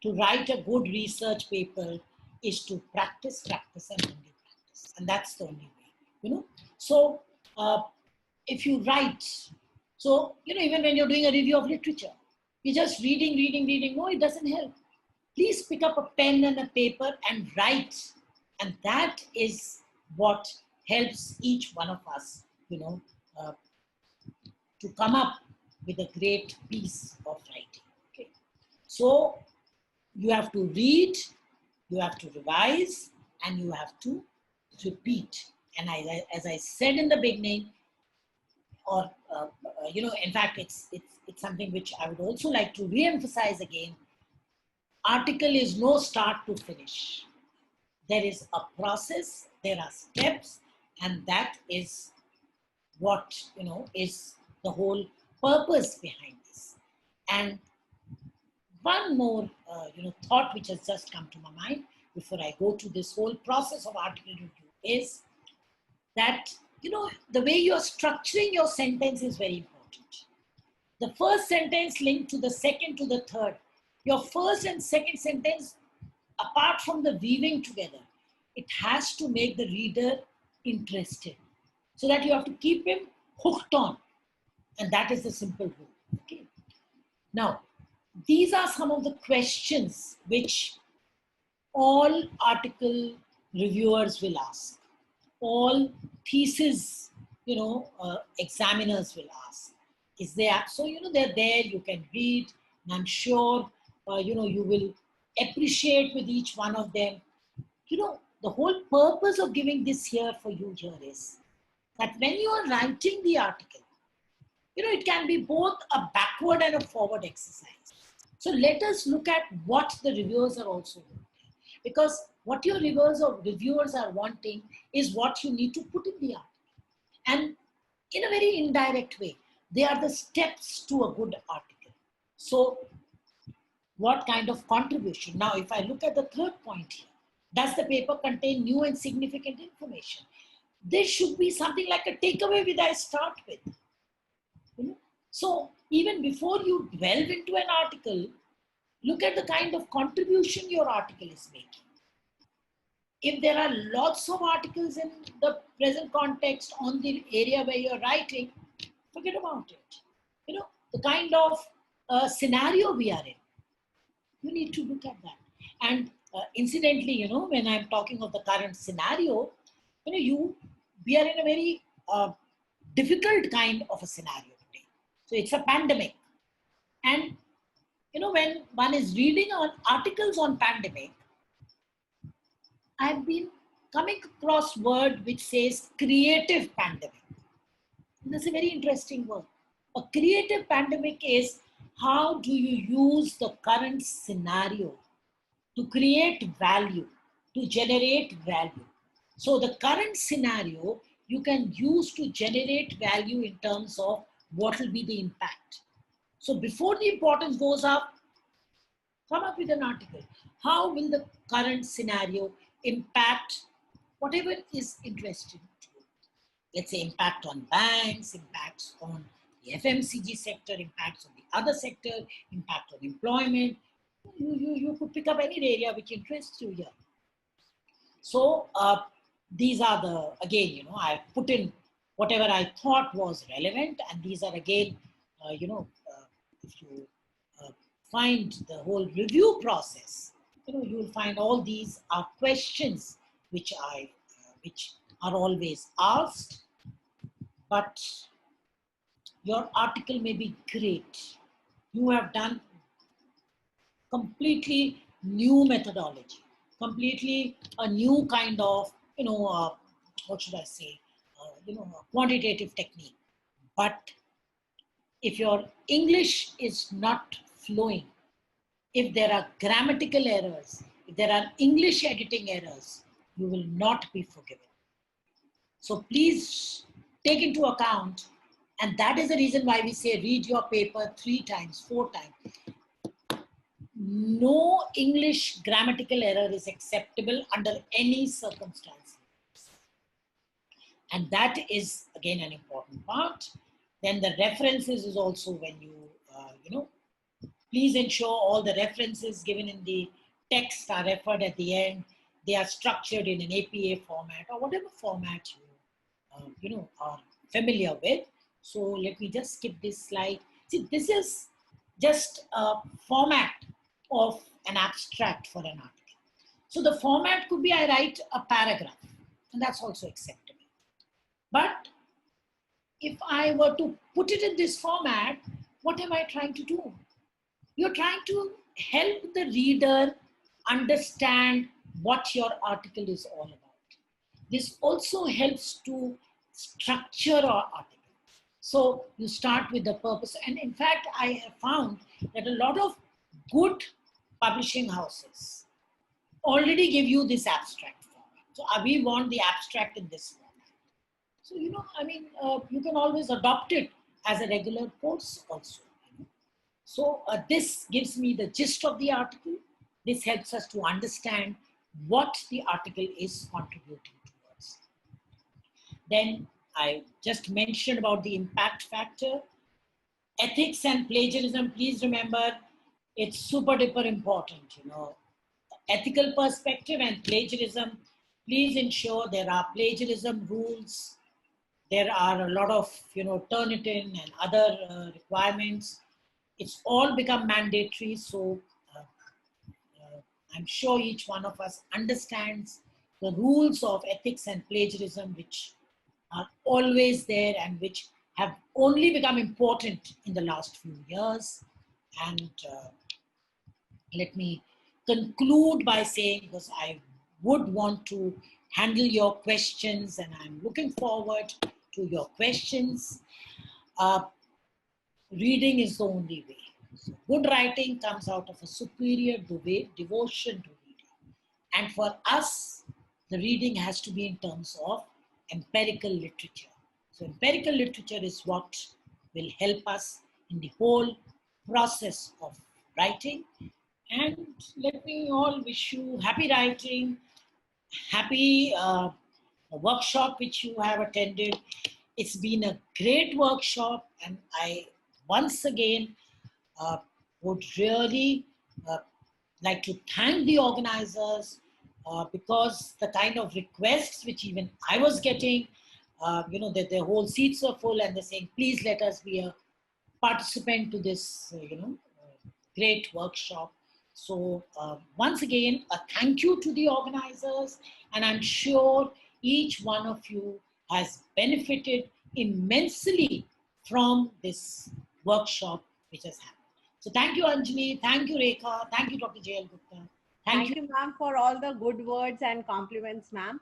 to write a good research paper is to practice, practice, and only practice. And that's the only way, So if you write, so, even when you're doing a review of literature, you're just reading, no, it doesn't help. Please pick up a pen and a paper and write. And that is what helps each one of us, to come up with a great piece of writing. Okay. So you have to read, you have to revise, and you have to repeat. And as I said in the beginning, or in fact, it's something which I would also like to re-emphasize again. Article is no start to finish. there is a process, there are steps, and that is what, is the whole purpose behind this. And one more, thought which has just come to my mind before I go to this whole process of article review is that, the way you are structuring your sentence is very important. The first sentence linked to the second to the third. Your first and second sentence, apart from the weaving together, it has to make the reader interested, so that you have to keep him hooked on. And that is the simple rule. Okay. Now, these are some of the questions which all article reviewers will ask, all thesis, examiners will ask. Is there? So, they're there, you can read, and I'm sure, you will appreciate with each one of them. The whole purpose of giving this here for you here is that when you are writing the article, it can be both a backward and a forward exercise. So let us look at what the reviewers are also doing. Because what your reviewers are wanting is what you need to put in the article. And in a very indirect way, they are the steps to a good article. So what kind of contribution? Now, if I look at the third point here, does the paper contain new and significant information? This should be something like a takeaway which I start with. So even before you delve into an article, look at the kind of contribution your article is making. If there are lots of articles in the present context on the area where you're writing, forget about it. The kind of scenario we are in, you need to look at that. And incidentally, when I'm talking of the current scenario, we are in a very difficult kind of a scenario today. So it's a pandemic. And, when one is reading on articles on pandemic, I've been coming across word which says creative pandemic. And that's a very interesting word. A creative pandemic is how do you use the current scenario to create value, to generate value. So the current scenario you can use to generate value in terms of what will be the impact. So before the importance goes up, come up with an article. How will the current scenario impact whatever is interesting to you? Let's say impact on banks, impacts on the FMCG sector, impacts on the other sector, impact on employment. You could pick up any area which interests you here. So these are the, again, I put in whatever I thought was relevant, and these are again, if you find the whole review process, you will find all these are questions which are always asked, but your article may be great. You have done completely new methodology, completely a new kind of, what should I say, quantitative technique. But if your English is not flowing, if there are grammatical errors, if there are English editing errors, you will not be forgiven. So please take into account, and that is the reason why we say read your paper 3 times, 4 times. No English grammatical error is acceptable under any circumstance. And that is, again, an important part. Then the references is also when you, please ensure all the references given in the text are referred at the end. They are structured in an APA format or whatever format you, are familiar with. So let me just skip this slide. See, this is just a format of an abstract for an article. So the format could be I write a paragraph, and that's also acceptable. But if I were to put it in this format, what am I trying to do? You're trying to help the reader understand what your article is all about. This also helps to structure our article. So you start with the purpose. And in fact, I have found that a lot of good publishing houses already give you this abstract So we want the abstract in this format. So, you can always adopt it as a regular course also. So this gives me the gist of the article. This helps us to understand what the article is contributing towards. Then I just mentioned about the impact factor. Ethics and plagiarism, please remember, it's super duper important, Ethical perspective and plagiarism, please ensure there are plagiarism rules. There are a lot of, Turnitin and other requirements. It's all become mandatory. So I'm sure each one of us understands the rules of ethics and plagiarism, which are always there and which have only become important in the last few years. And let me conclude by saying, because I would want to handle your questions and I'm looking forward to your questions. Reading is the only way. So good writing comes out of a superior devotion to reading. And for us, the reading has to be in terms of empirical literature. So empirical literature is what will help us in the whole process of writing. And let me all wish you happy writing, happy workshop which you have attended. It's been a great workshop, and I once again would really like to thank the organizers because the kind of requests which even I was getting, that their whole seats were full and they're saying, please let us be a participant to this, great workshop. So once again, a thank you to the organizers, and I'm sure each one of you has benefited immensely from this workshop which has happened. So thank you, Anjali. Thank you, Rekha. Thank you, Dr. J.L. Gupta. Thank you, ma'am, for all the good words and compliments, ma'am.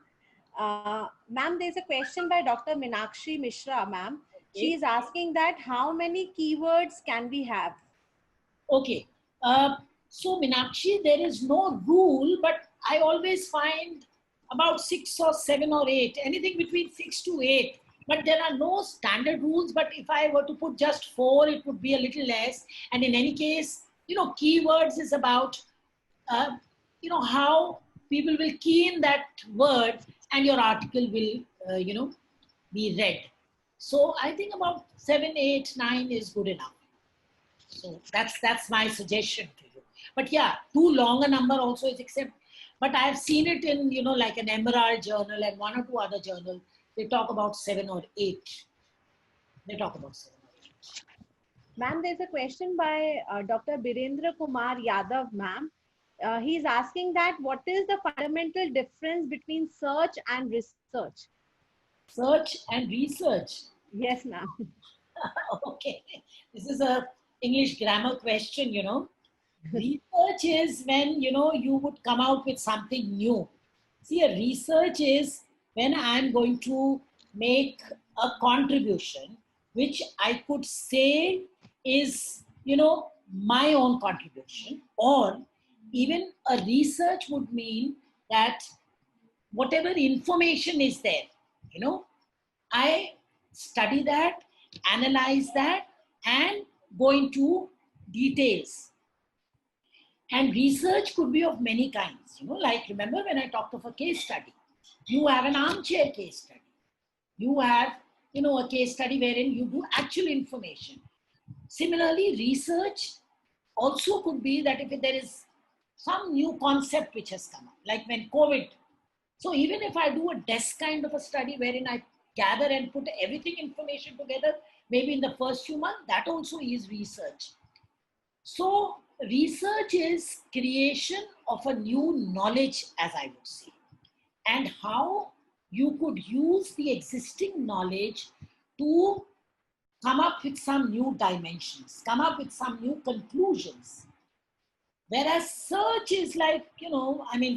Ma'am, there's a question by Dr. Meenakshi Mishra, ma'am. She is asking that how many keywords can we have? Okay. So, Meenakshi, there is no rule, but I always find about 6 or 7 or 8, anything between 6 to 8. But there are no standard rules. But if I were to put just 4, it would be a little less. And in any case, keywords is about, how people will key in that word and your article will, be read. So I think about 7, 8, 9 is good enough. So that's my suggestion to you. But yeah, too long a number also is accepted. But I've seen it in, like an Emerald journal and 1 or 2 other journals. They talk about 7 or 8. They talk about 7 or 8. Ma'am, there's a question by Dr. Birendra Kumar Yadav, ma'am. He's asking that what is the fundamental difference between search and research? Search and research. Yes, ma'am. Okay. This is a English grammar question, Research is when, you would come out with something new. See, a research is when I'm going to make a contribution, which I could say is, my own contribution, or even a research would mean that whatever information is there, I study that, analyze that, and go into details. And research could be of many kinds, like remember when I talked of a case study, you have an armchair case study. You have, a case study wherein you do actual information. Similarly, research also could be that if there is some new concept which has come up, like when COVID. So even if I do a desk kind of a study wherein I gather and put everything information together, maybe in the first few months, that also is research. So research is creation of a new knowledge, as I would say, and how you could use the existing knowledge to come up with some new dimensions, come up with some new conclusions. Whereas search is like,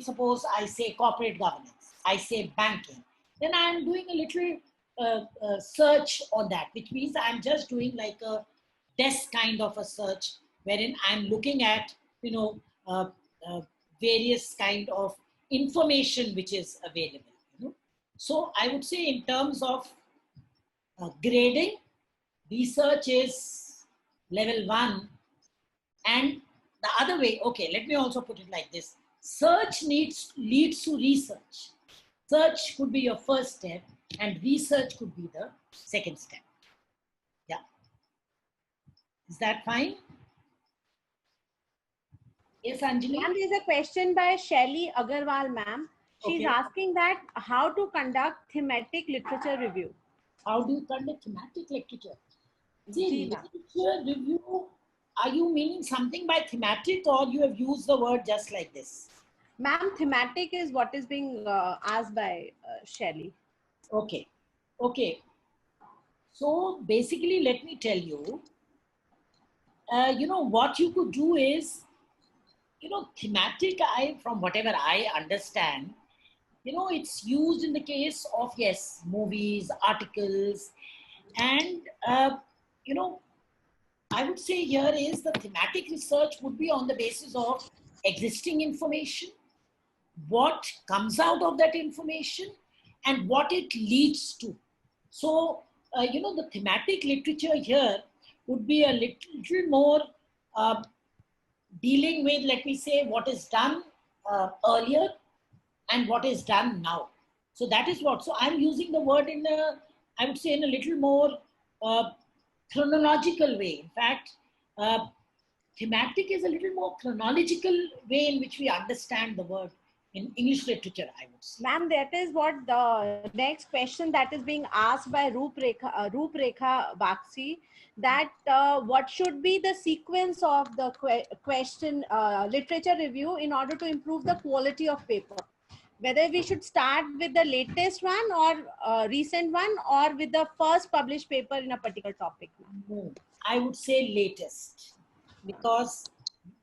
suppose I say corporate governance, I say banking, then I'm doing a little search on that, which means I'm just doing like a desk kind of a search, wherein I'm looking at, various kind of information which is available. So I would say in terms of grading, research is level 1, and the other way, okay, let me also put it like this. Search leads to research. Search could be your first step and research could be the second step. Yeah. Is that fine? Yes, Anjali? Ma'am, there's a question by Shelly Agarwal, ma'am. She's Okay. asking that how to conduct thematic literature review. How do you conduct thematic literature? See, Ji, ma'am. literature review, are you meaning something by thematic or you have used the word just like this? Ma'am, thematic is what is being asked by Shelly. Okay. Okay. So basically, let me tell you, what you could do is, thematic, from whatever I understand, it's used in the case of, yes, movies, articles, and, I would say here is the thematic research would be on the basis of existing information, what comes out of that information, and what it leads to. So, the thematic literature here would be a little more dealing with, let me say, what is done earlier and what is done now. So that is what. So I'm using the word in a, I would say, in a little more uh, chronological way. In fact, thematic is a little more chronological way in which we understand the word in English literature, I would say. Ma'am, that is what the next question that is being asked by Roop Rekha Bakshi, that what should be the sequence of the question literature review in order to improve the quality of paper? Whether we should start with the latest one or recent one or with the first published paper in a particular topic? No, I would say latest, because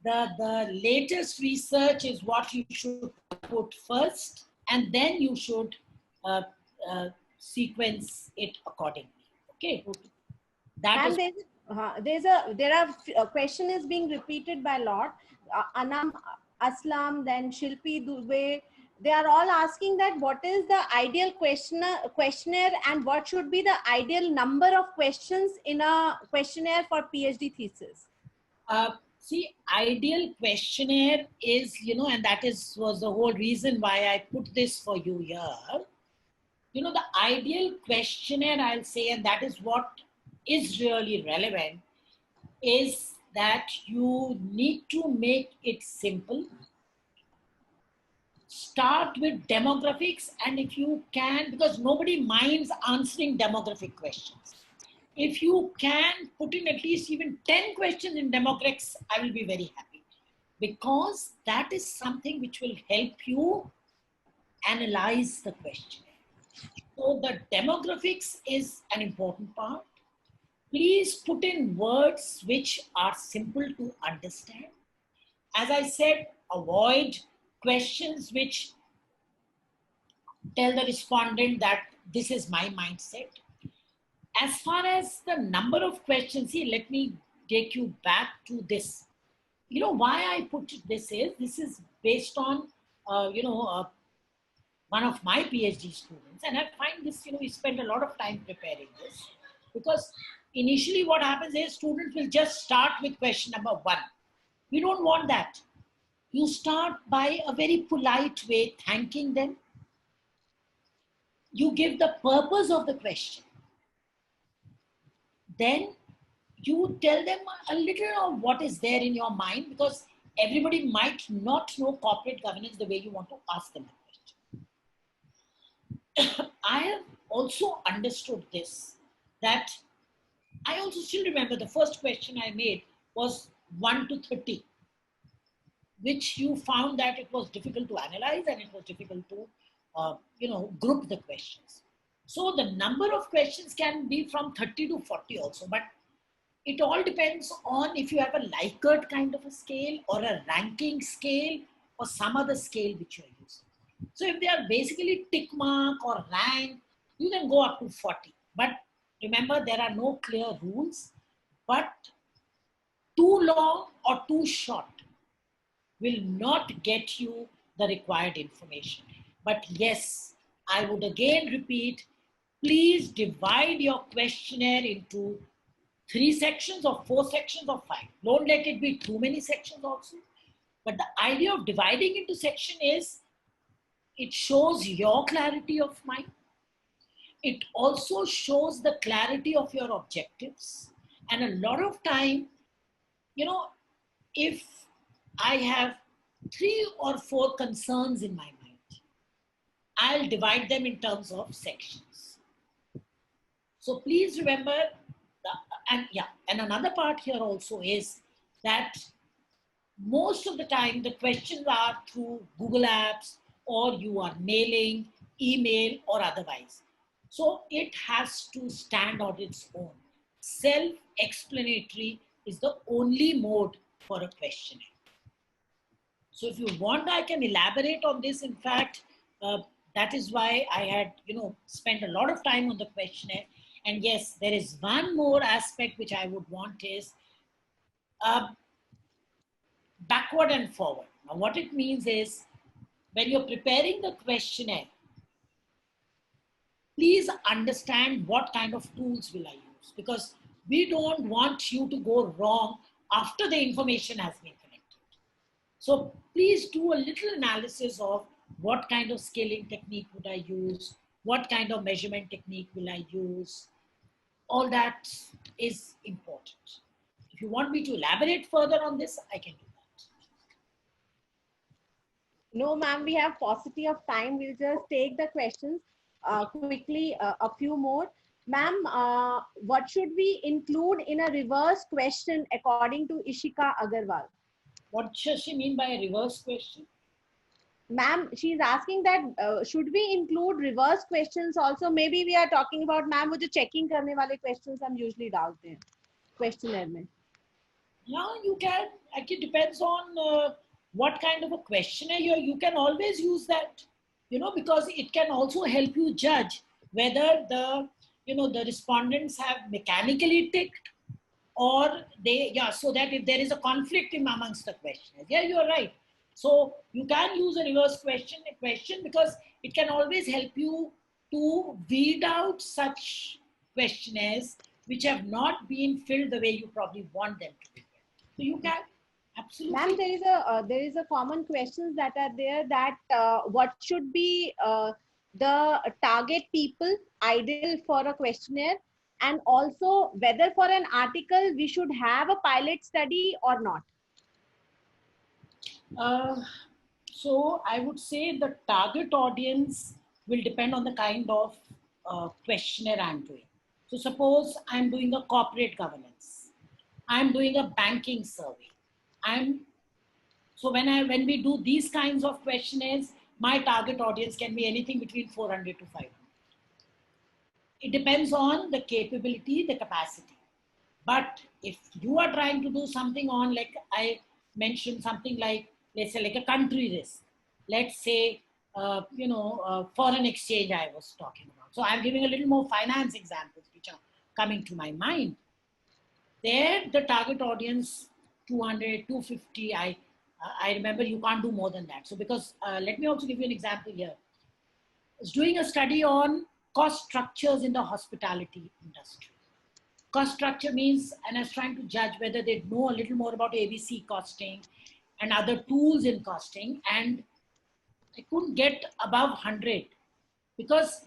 the latest research is what you should put first, and then you should uh, sequence it accordingly. Okay, that Ma'am, is. a question is being repeated by a lot. Anam Aslam, then Shilpi Dubey, they are all asking that what is the ideal questionnaire and what should be the ideal number of questions in a questionnaire for PhD thesis? See, ideal questionnaire is, and that was the whole reason why I put this for you here. The ideal questionnaire, I'll say, and that is what is really relevant, is that you need to make it simple. Start with demographics, and if you can, because nobody minds answering demographic questions. If you can put in at least even 10 questions in demographics, I will be very happy, because that is something which will help you analyze the question. So the demographics is an important part. Please put in words which are simple to understand. As I said, avoid questions which tell the respondent that this is my mindset. As far as the number of questions, see, let me take you back to this. Why I put this is based on, one of my PhD students, and I find this, we spend a lot of time preparing this, because initially what happens is students will just start with question number 1. We don't want that. You start by a very polite way, thanking them. You give the purpose of the question. Then you tell them a little of what is there in your mind, because everybody might not know corporate governance the way you want to ask them a question. I have also understood this, that I also still remember the first question I made was 1 to 30, which you found that it was difficult to analyze and it was difficult to, group the questions. So the number of questions can be from 30 to 40 also, but it all depends on if you have a Likert kind of a scale or a ranking scale or some other scale which you are using. So if they are basically tick mark or rank, you can go up to 40. But remember, there are no clear rules, but too long or too short will not get you the required information. But yes, I would again repeat, please divide your questionnaire into 3 sections or 4 sections or 5. Don't let it be too many sections also. But the idea of dividing into section is it shows your clarity of mind. It also shows the clarity of your objectives. And a lot of time, if I have 3 or 4 concerns in my mind, I'll divide them in terms of sections. So please remember, and another part here also is that most of the time the questions are through Google Apps or you are mailing, email or otherwise. So it has to stand on its own. Self-explanatory is the only mode for a questionnaire. So if you want, I can elaborate on this. In fact, that is why I had, spent a lot of time on the questionnaire. And yes, there is one more aspect which I would want is backward and forward. Now, what it means is when you're preparing the questionnaire, please understand what kind of tools will I use, because we don't want you to go wrong after the information has been collected. So please do a little analysis of what kind of scaling technique would I use, what kind of measurement technique will I use. All that is important. If you want me to elaborate further on this, I can do that. No, ma'am, we have paucity of time. We'll just take the questions quickly, a few more. Ma'am, what should we include in a reverse question according to Ishika Agarwal? What does she mean by a reverse question? Ma'am, she's asking that should we include reverse questions also? Maybe we are talking about, ma'am, wo jo checking karne wale questions hum usually डालते हैं questionnaire में. Yeah, you can. It depends on what kind of a questionnaire you can always use that, because it can also help you judge whether the respondents have mechanically ticked or so that if there is a conflict amongst the questionnaires. Yeah, you're right. So you can use a reverse question because it can always help you to weed out such questionnaires which have not been filled the way you probably want them to be. So you can, absolutely. Ma'am, there is a common questions that are there that what should be the target people ideal for a questionnaire, and also whether for an article we should have a pilot study or not. So I would say the target audience will depend on the kind of questionnaire I'm doing. So suppose I'm doing a corporate governance. I'm doing a banking survey. So when we do these kinds of questionnaires, my target audience can be anything between 400 to 500. It depends on the capability, the capacity. But if you are trying to do something on, like I mentioned, something like, let's say like a country risk, let's say, foreign exchange I was talking about. So I'm giving a little more finance examples which are coming to my mind. There, the target audience, 200, 250, I remember you can't do more than that. So because, let me also give you an example here. I was doing a study on cost structures in the hospitality industry. Cost structure means, and I was trying to judge whether they know a little more about ABC costing and other tools in costing, and I couldn't get above 100 because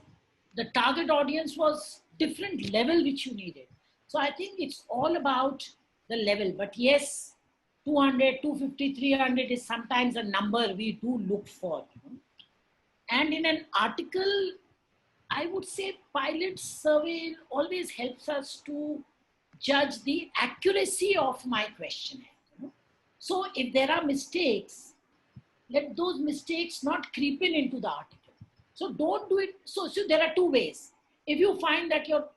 the target audience was different level which you needed. So I think it's all about the level. But yes, 200, 250, 300 is sometimes a number we do look for. And in an article, I would say pilot survey always helps us to judge the accuracy of my questionnaire. So if there are mistakes, let those mistakes not creep into the article. So don't do it. So there are 2 ways. If you find that your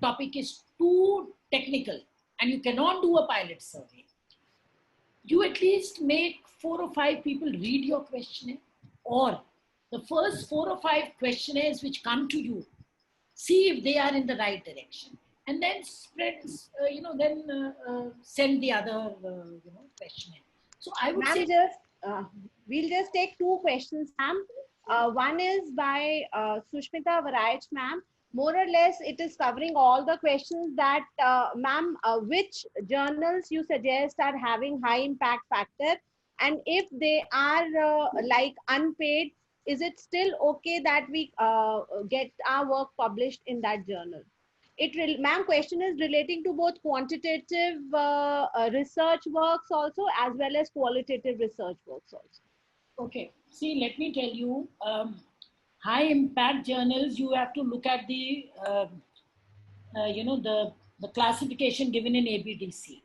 topic is too technical and you cannot do a pilot survey, you at least make 4 or 5 people read your questionnaire, or the first 4 or 5 questionnaires which come to you, see if they are in the right direction, and then send the other questionnaire. So I would say, we'll just take 2 questions, ma'am. One is by Sushmita Varayach, ma'am. More or less, it is covering all the questions that, ma'am, which journals you suggest are having high impact factor, and if they are like unpaid, is it still okay that we get our work published in that journal? Ma'am, question is relating to both quantitative research works also as well as qualitative research works also. Okay, see, let me tell you, high impact journals, you have to look at the, the classification given in ABDC.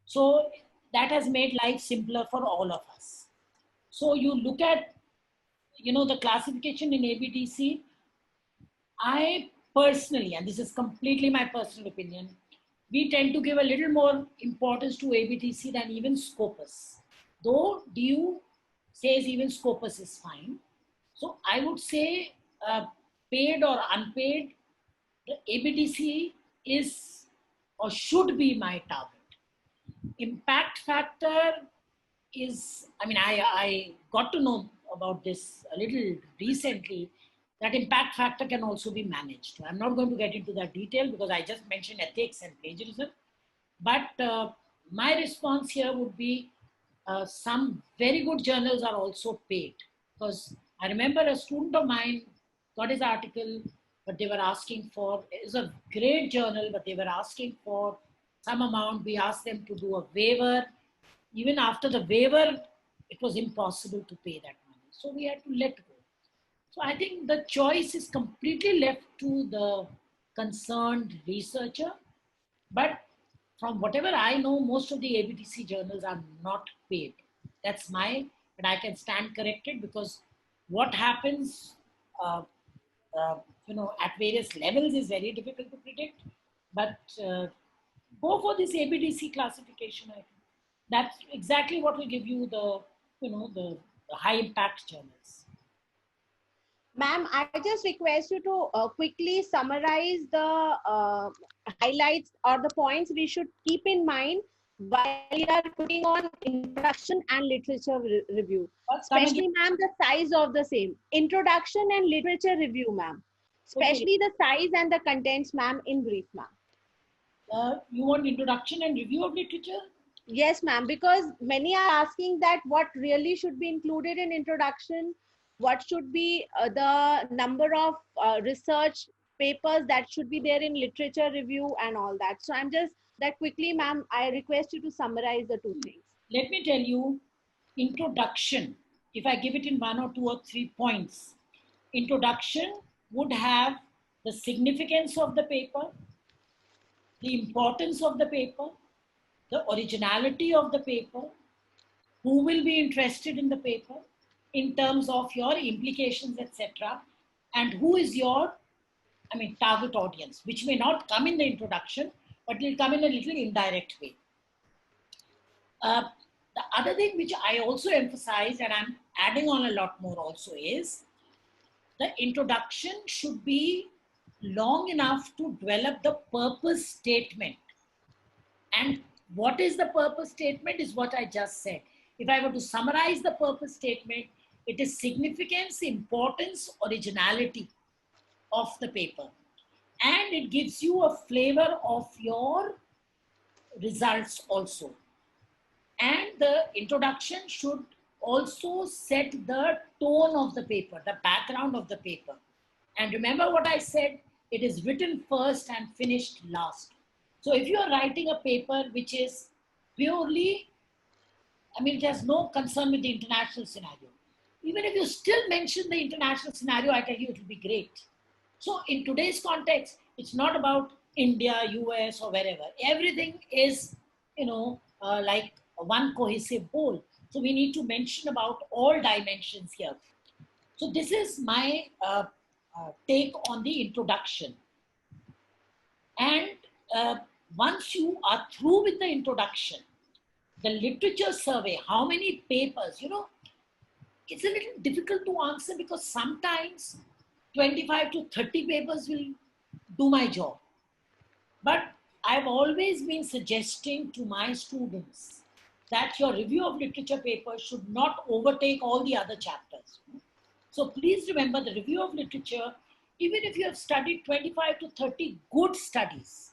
So that has made life simpler for all of us. So you look at, the classification in ABDC. I personally, and this is completely my personal opinion, we tend to give a little more importance to ABTC than even Scopus. Though DU says even Scopus is fine. So I would say paid or unpaid, the ABTC is or should be my target. Impact factor is, I got to know about this a little recently, that impact factor can also be managed. I'm not going to get into that detail because I just mentioned ethics and plagiarism. But my response here would be some very good journals are also paid. Because I remember a student of mine got his article, but they were asking for, it was a great journal, but they were asking for some amount. We asked them to do a waiver. Even after the waiver, it was impossible to pay that money. So we had to let go. So I think the choice is completely left to the concerned researcher. But from whatever I know, most of the ABTC journals are not paid. That's but I can stand corrected because what happens, at various levels is very difficult to predict. But go for this ABDC classification, I think. That's exactly what will give you the high impact journals. Ma'am, I just request you to quickly summarize the highlights or the points we should keep in mind while you are putting on introduction and literature review. Especially, ma'am, the size of the same. Introduction and literature review, ma'am. Especially the size and the contents, ma'am, in brief, ma'am. You want introduction and review of literature? Yes, ma'am, because many are asking that what really should be included in introduction, what should be the number of research papers that should be there in literature review and all that. So I'm just that quickly, ma'am, I request you to summarize the two things. Let me tell you, introduction, if I give it in 1 or 2 or 3 points, introduction would have the significance of the paper, the importance of the paper, the originality of the paper, who will be interested in the paper in terms of your implications, etc., and who is your, target audience, which may not come in the introduction, but will come in a little indirect way. The other thing which I also emphasize, and I'm adding on a lot more also, is the introduction should be long enough to develop the purpose statement. And what is the purpose statement is what I just said. If I were to summarize the purpose statement, it is significance, importance, originality of the paper. And it gives you a flavor of your results also. And the introduction should also set the tone of the paper, the background of the paper. And remember what I said, it is written first and finished last. So if you are writing a paper which is purely, it has no concern with the international scenario. Even if you still mention the international scenario, I tell you it will be great. So in today's context, it's not about India, US or wherever. Everything is, like one cohesive whole. So we need to mention about all dimensions here. So this is my take on the introduction. And once you are through with the introduction, the literature survey, how many papers, it's a little difficult to answer because sometimes 25 to 30 papers will do my job. But I've always been suggesting to my students that your review of literature papers should not overtake all the other chapters. So please remember the review of literature, even if you have studied 25 to 30 good studies,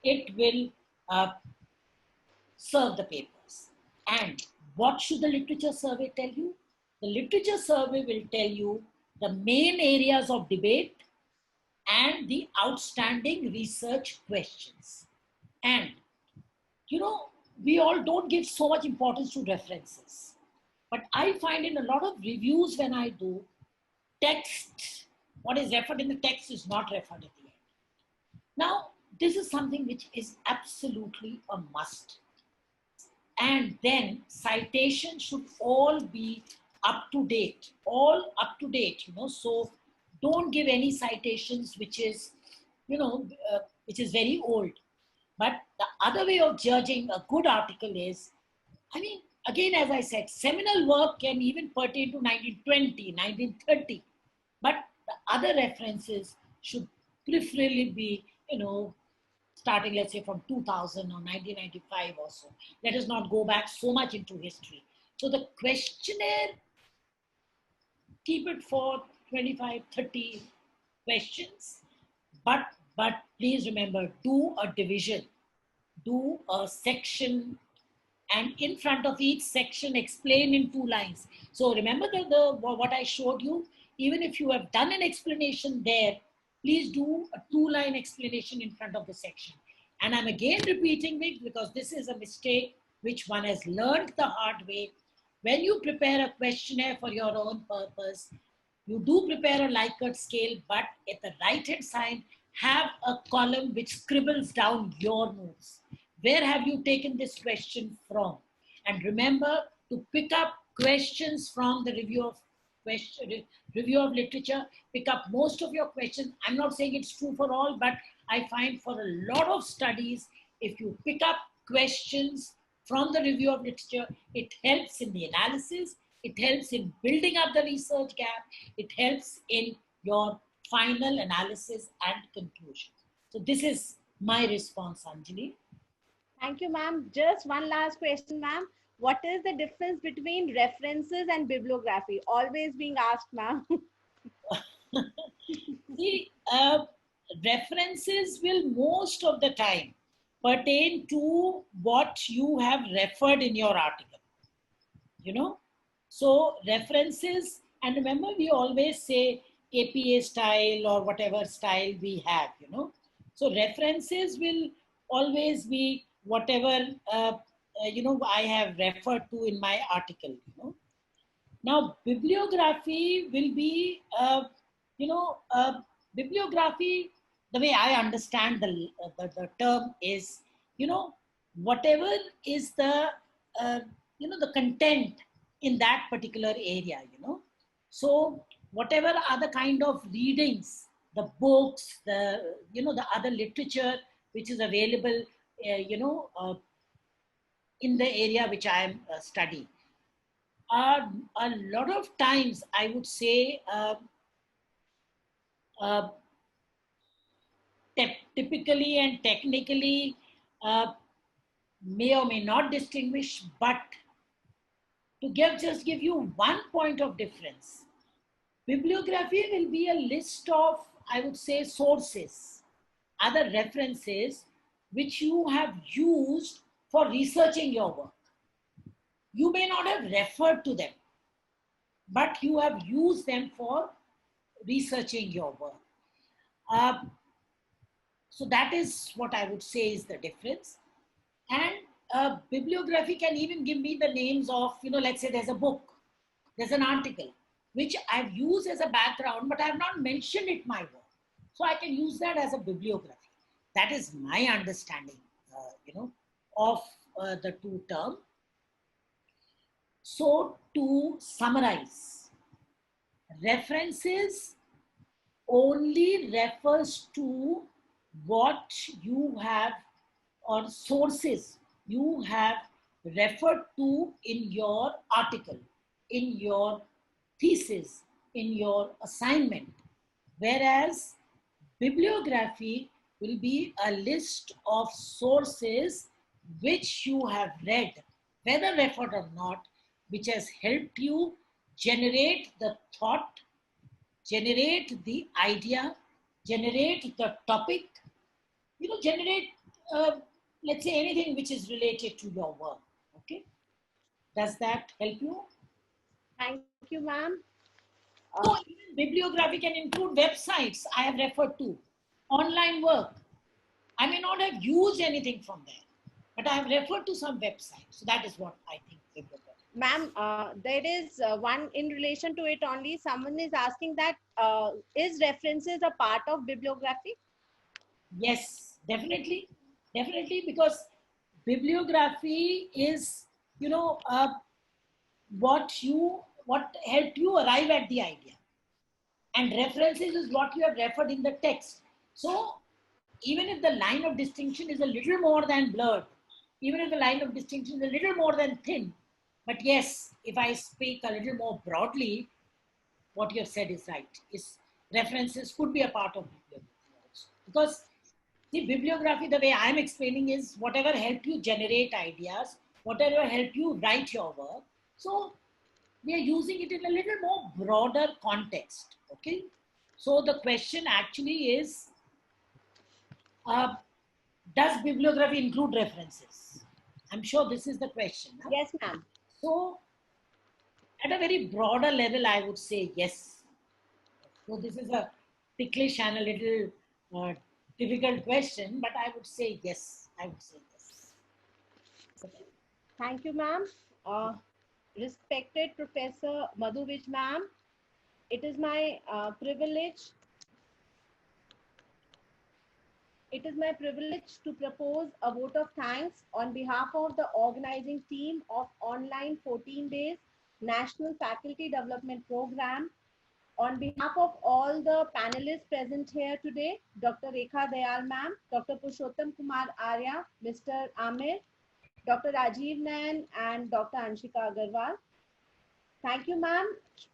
it will serve the papers. And what should the literature survey tell you? The literature survey will tell you the main areas of debate and the outstanding research questions. And, you know, we all don't give so much importance to references. But I find in a lot of reviews when I do, text, what is referred in the text is not referred at the end. Now, this is something which is absolutely a must. And then citations should all be up to date, all up to date, you know. So don't give any citations which is, which is very old. But the other way of judging a good article is, I mean, again, as I said, seminal work can even pertain to 1920, 1930. But the other references should preferably be, starting, let's say, from 2000 or 1995 or so. Let us not go back so much into history. So the questionnaire, keep it for 25, 30 questions. But please remember, do a division, do a section, and in front of each section, explain in 2 lines. So remember what I showed you? Even if you have done an explanation there, please do a 2-line explanation in front of the section. And I'm again repeating it because this is a mistake which one has learned the hard way. When you prepare a questionnaire for your own purpose, you do prepare a Likert scale, but at the right-hand side, have a column which scribbles down your notes. Where have you taken this question from? And remember to pick up questions from the review of literature. Pick up most of your questions. I'm not saying it's true for all, but I find for a lot of studies, if you pick up questions from the review of literature, it helps in the analysis, it helps in building up the research gap, it helps in your final analysis and conclusion. So this is my response, Anjali. Thank you, ma'am. Just one last question, ma'am. What is the difference between references and bibliography? Always being asked, ma'am. See, references will most of the time pertain to what you have referred in your article, So references, and remember we always say APA style or whatever style we have, So references will always be whatever, I have referred to in my article, Now, bibliography will be, bibliography, the way I understand the term is, whatever is the, the content in that particular area, So whatever are the kind of readings, the books, the other literature which is available, in the area which I am studying. A lot of times, I would say, typically and technically may or may not distinguish, but to just give you one point of difference, bibliography will be a list of, I would say, sources, other references which you have used for researching your work. You may not have referred to them, but you have used them for researching your work. So that is what I would say is the difference. And bibliography can even give me the names of, let's say there's a book, there's an article, which I've used as a background, but I have not mentioned it in my work. So I can use that as a bibliography. That is my understanding, of the two terms. So to summarize, references only refers to what you have, or sources you have referred to in your article, in your thesis, in your assignment. Whereas bibliography will be a list of sources which you have read, whether referred or not, which has helped you generate the thought generate the idea, generate the topic, generate, let's say, anything which is related to your work. Okay. Does that help you? Thank you, ma'am. So even bibliography can include websites I have referred to, online work. I may not have used anything from there, but I have referred to some websites. So that is what I think bibliography. Ma'am, there is one in relation to it only. Someone is asking that is references a part of bibliography? Yes, definitely. Definitely, because bibliography is, what helped you arrive at the idea. And references is what you have referred in the text. So even if the line of distinction is a little more than blurred, even if the line of distinction is a little more than thin, but yes, if I speak a little more broadly, what you have said is right. Is references could be a part of bibliography also. Because the bibliography, the way I'm explaining, is whatever helped you generate ideas, whatever helped you write your work. So we are using it in a little more broader context. Okay. So the question actually is, does bibliography include references? I'm sure this is the question. Huh? Yes, ma'am. So at a very broader level, I would say yes. So this is a ticklish and a little difficult question, but I would say yes. I would say yes. Okay. Thank you, ma'am. Respected Professor Madhuvij, ma'am, it is my privilege. It is my privilege to propose a vote of thanks on behalf of the organizing team of online 14 days National Faculty Development Program. On behalf of all the panelists present here today, Dr. Rekha Dayal ma'am, Dr. Purushottam Kumar Arya, Mr. Amir, Dr. Rajiv Nayan, and Dr. Anshika Agarwal. Thank you, ma'am.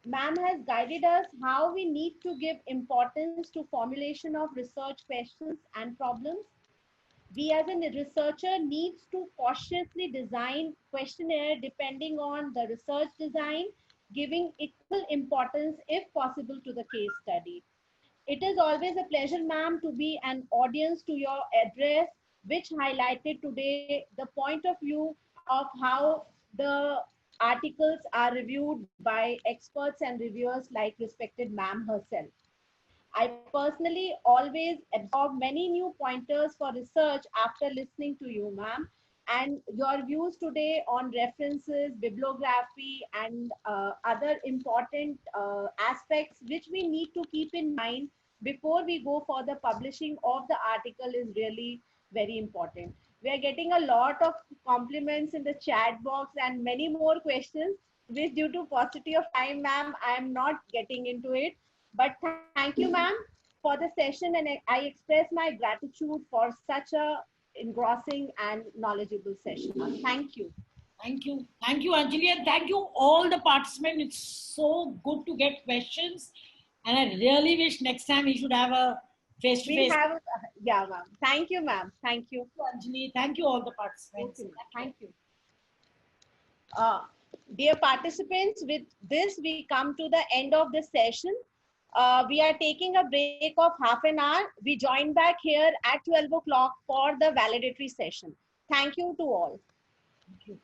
Ma'am has guided us how we need to give importance to formulation of research questions and problems. We as a researcher needs to cautiously design questionnaire depending on the research design, giving equal importance if possible to the case study. It is always a pleasure, ma'am, to be an audience to your address, which highlighted today the point of view of how the articles are reviewed by experts and reviewers like respected ma'am herself. I personally always absorb many new pointers for research after listening to you, ma'am. And your views today on references, bibliography, and other important aspects which we need to keep in mind before we go for the publishing of the article is really very important. We are getting a lot of compliments in the chat box and many more questions, which due to paucity of time, ma'am, I am not getting into it. But thank you, ma'am, for the session, and I express my gratitude for such a engrossing and knowledgeable session. Thank you. Thank you. Thank you, Anjali, and thank you all the participants. It's so good to get questions. And I really wish next time we should have a face-to-face. Yeah, ma'am. Thank you, ma'am. Thank you. Anjali, thank you all the participants. Thank you. Dear participants, with this we come to the end of the session. We are taking a break of half an hour. We join back here at 12 o'clock for the validatory session. Thank you to all. Thank you.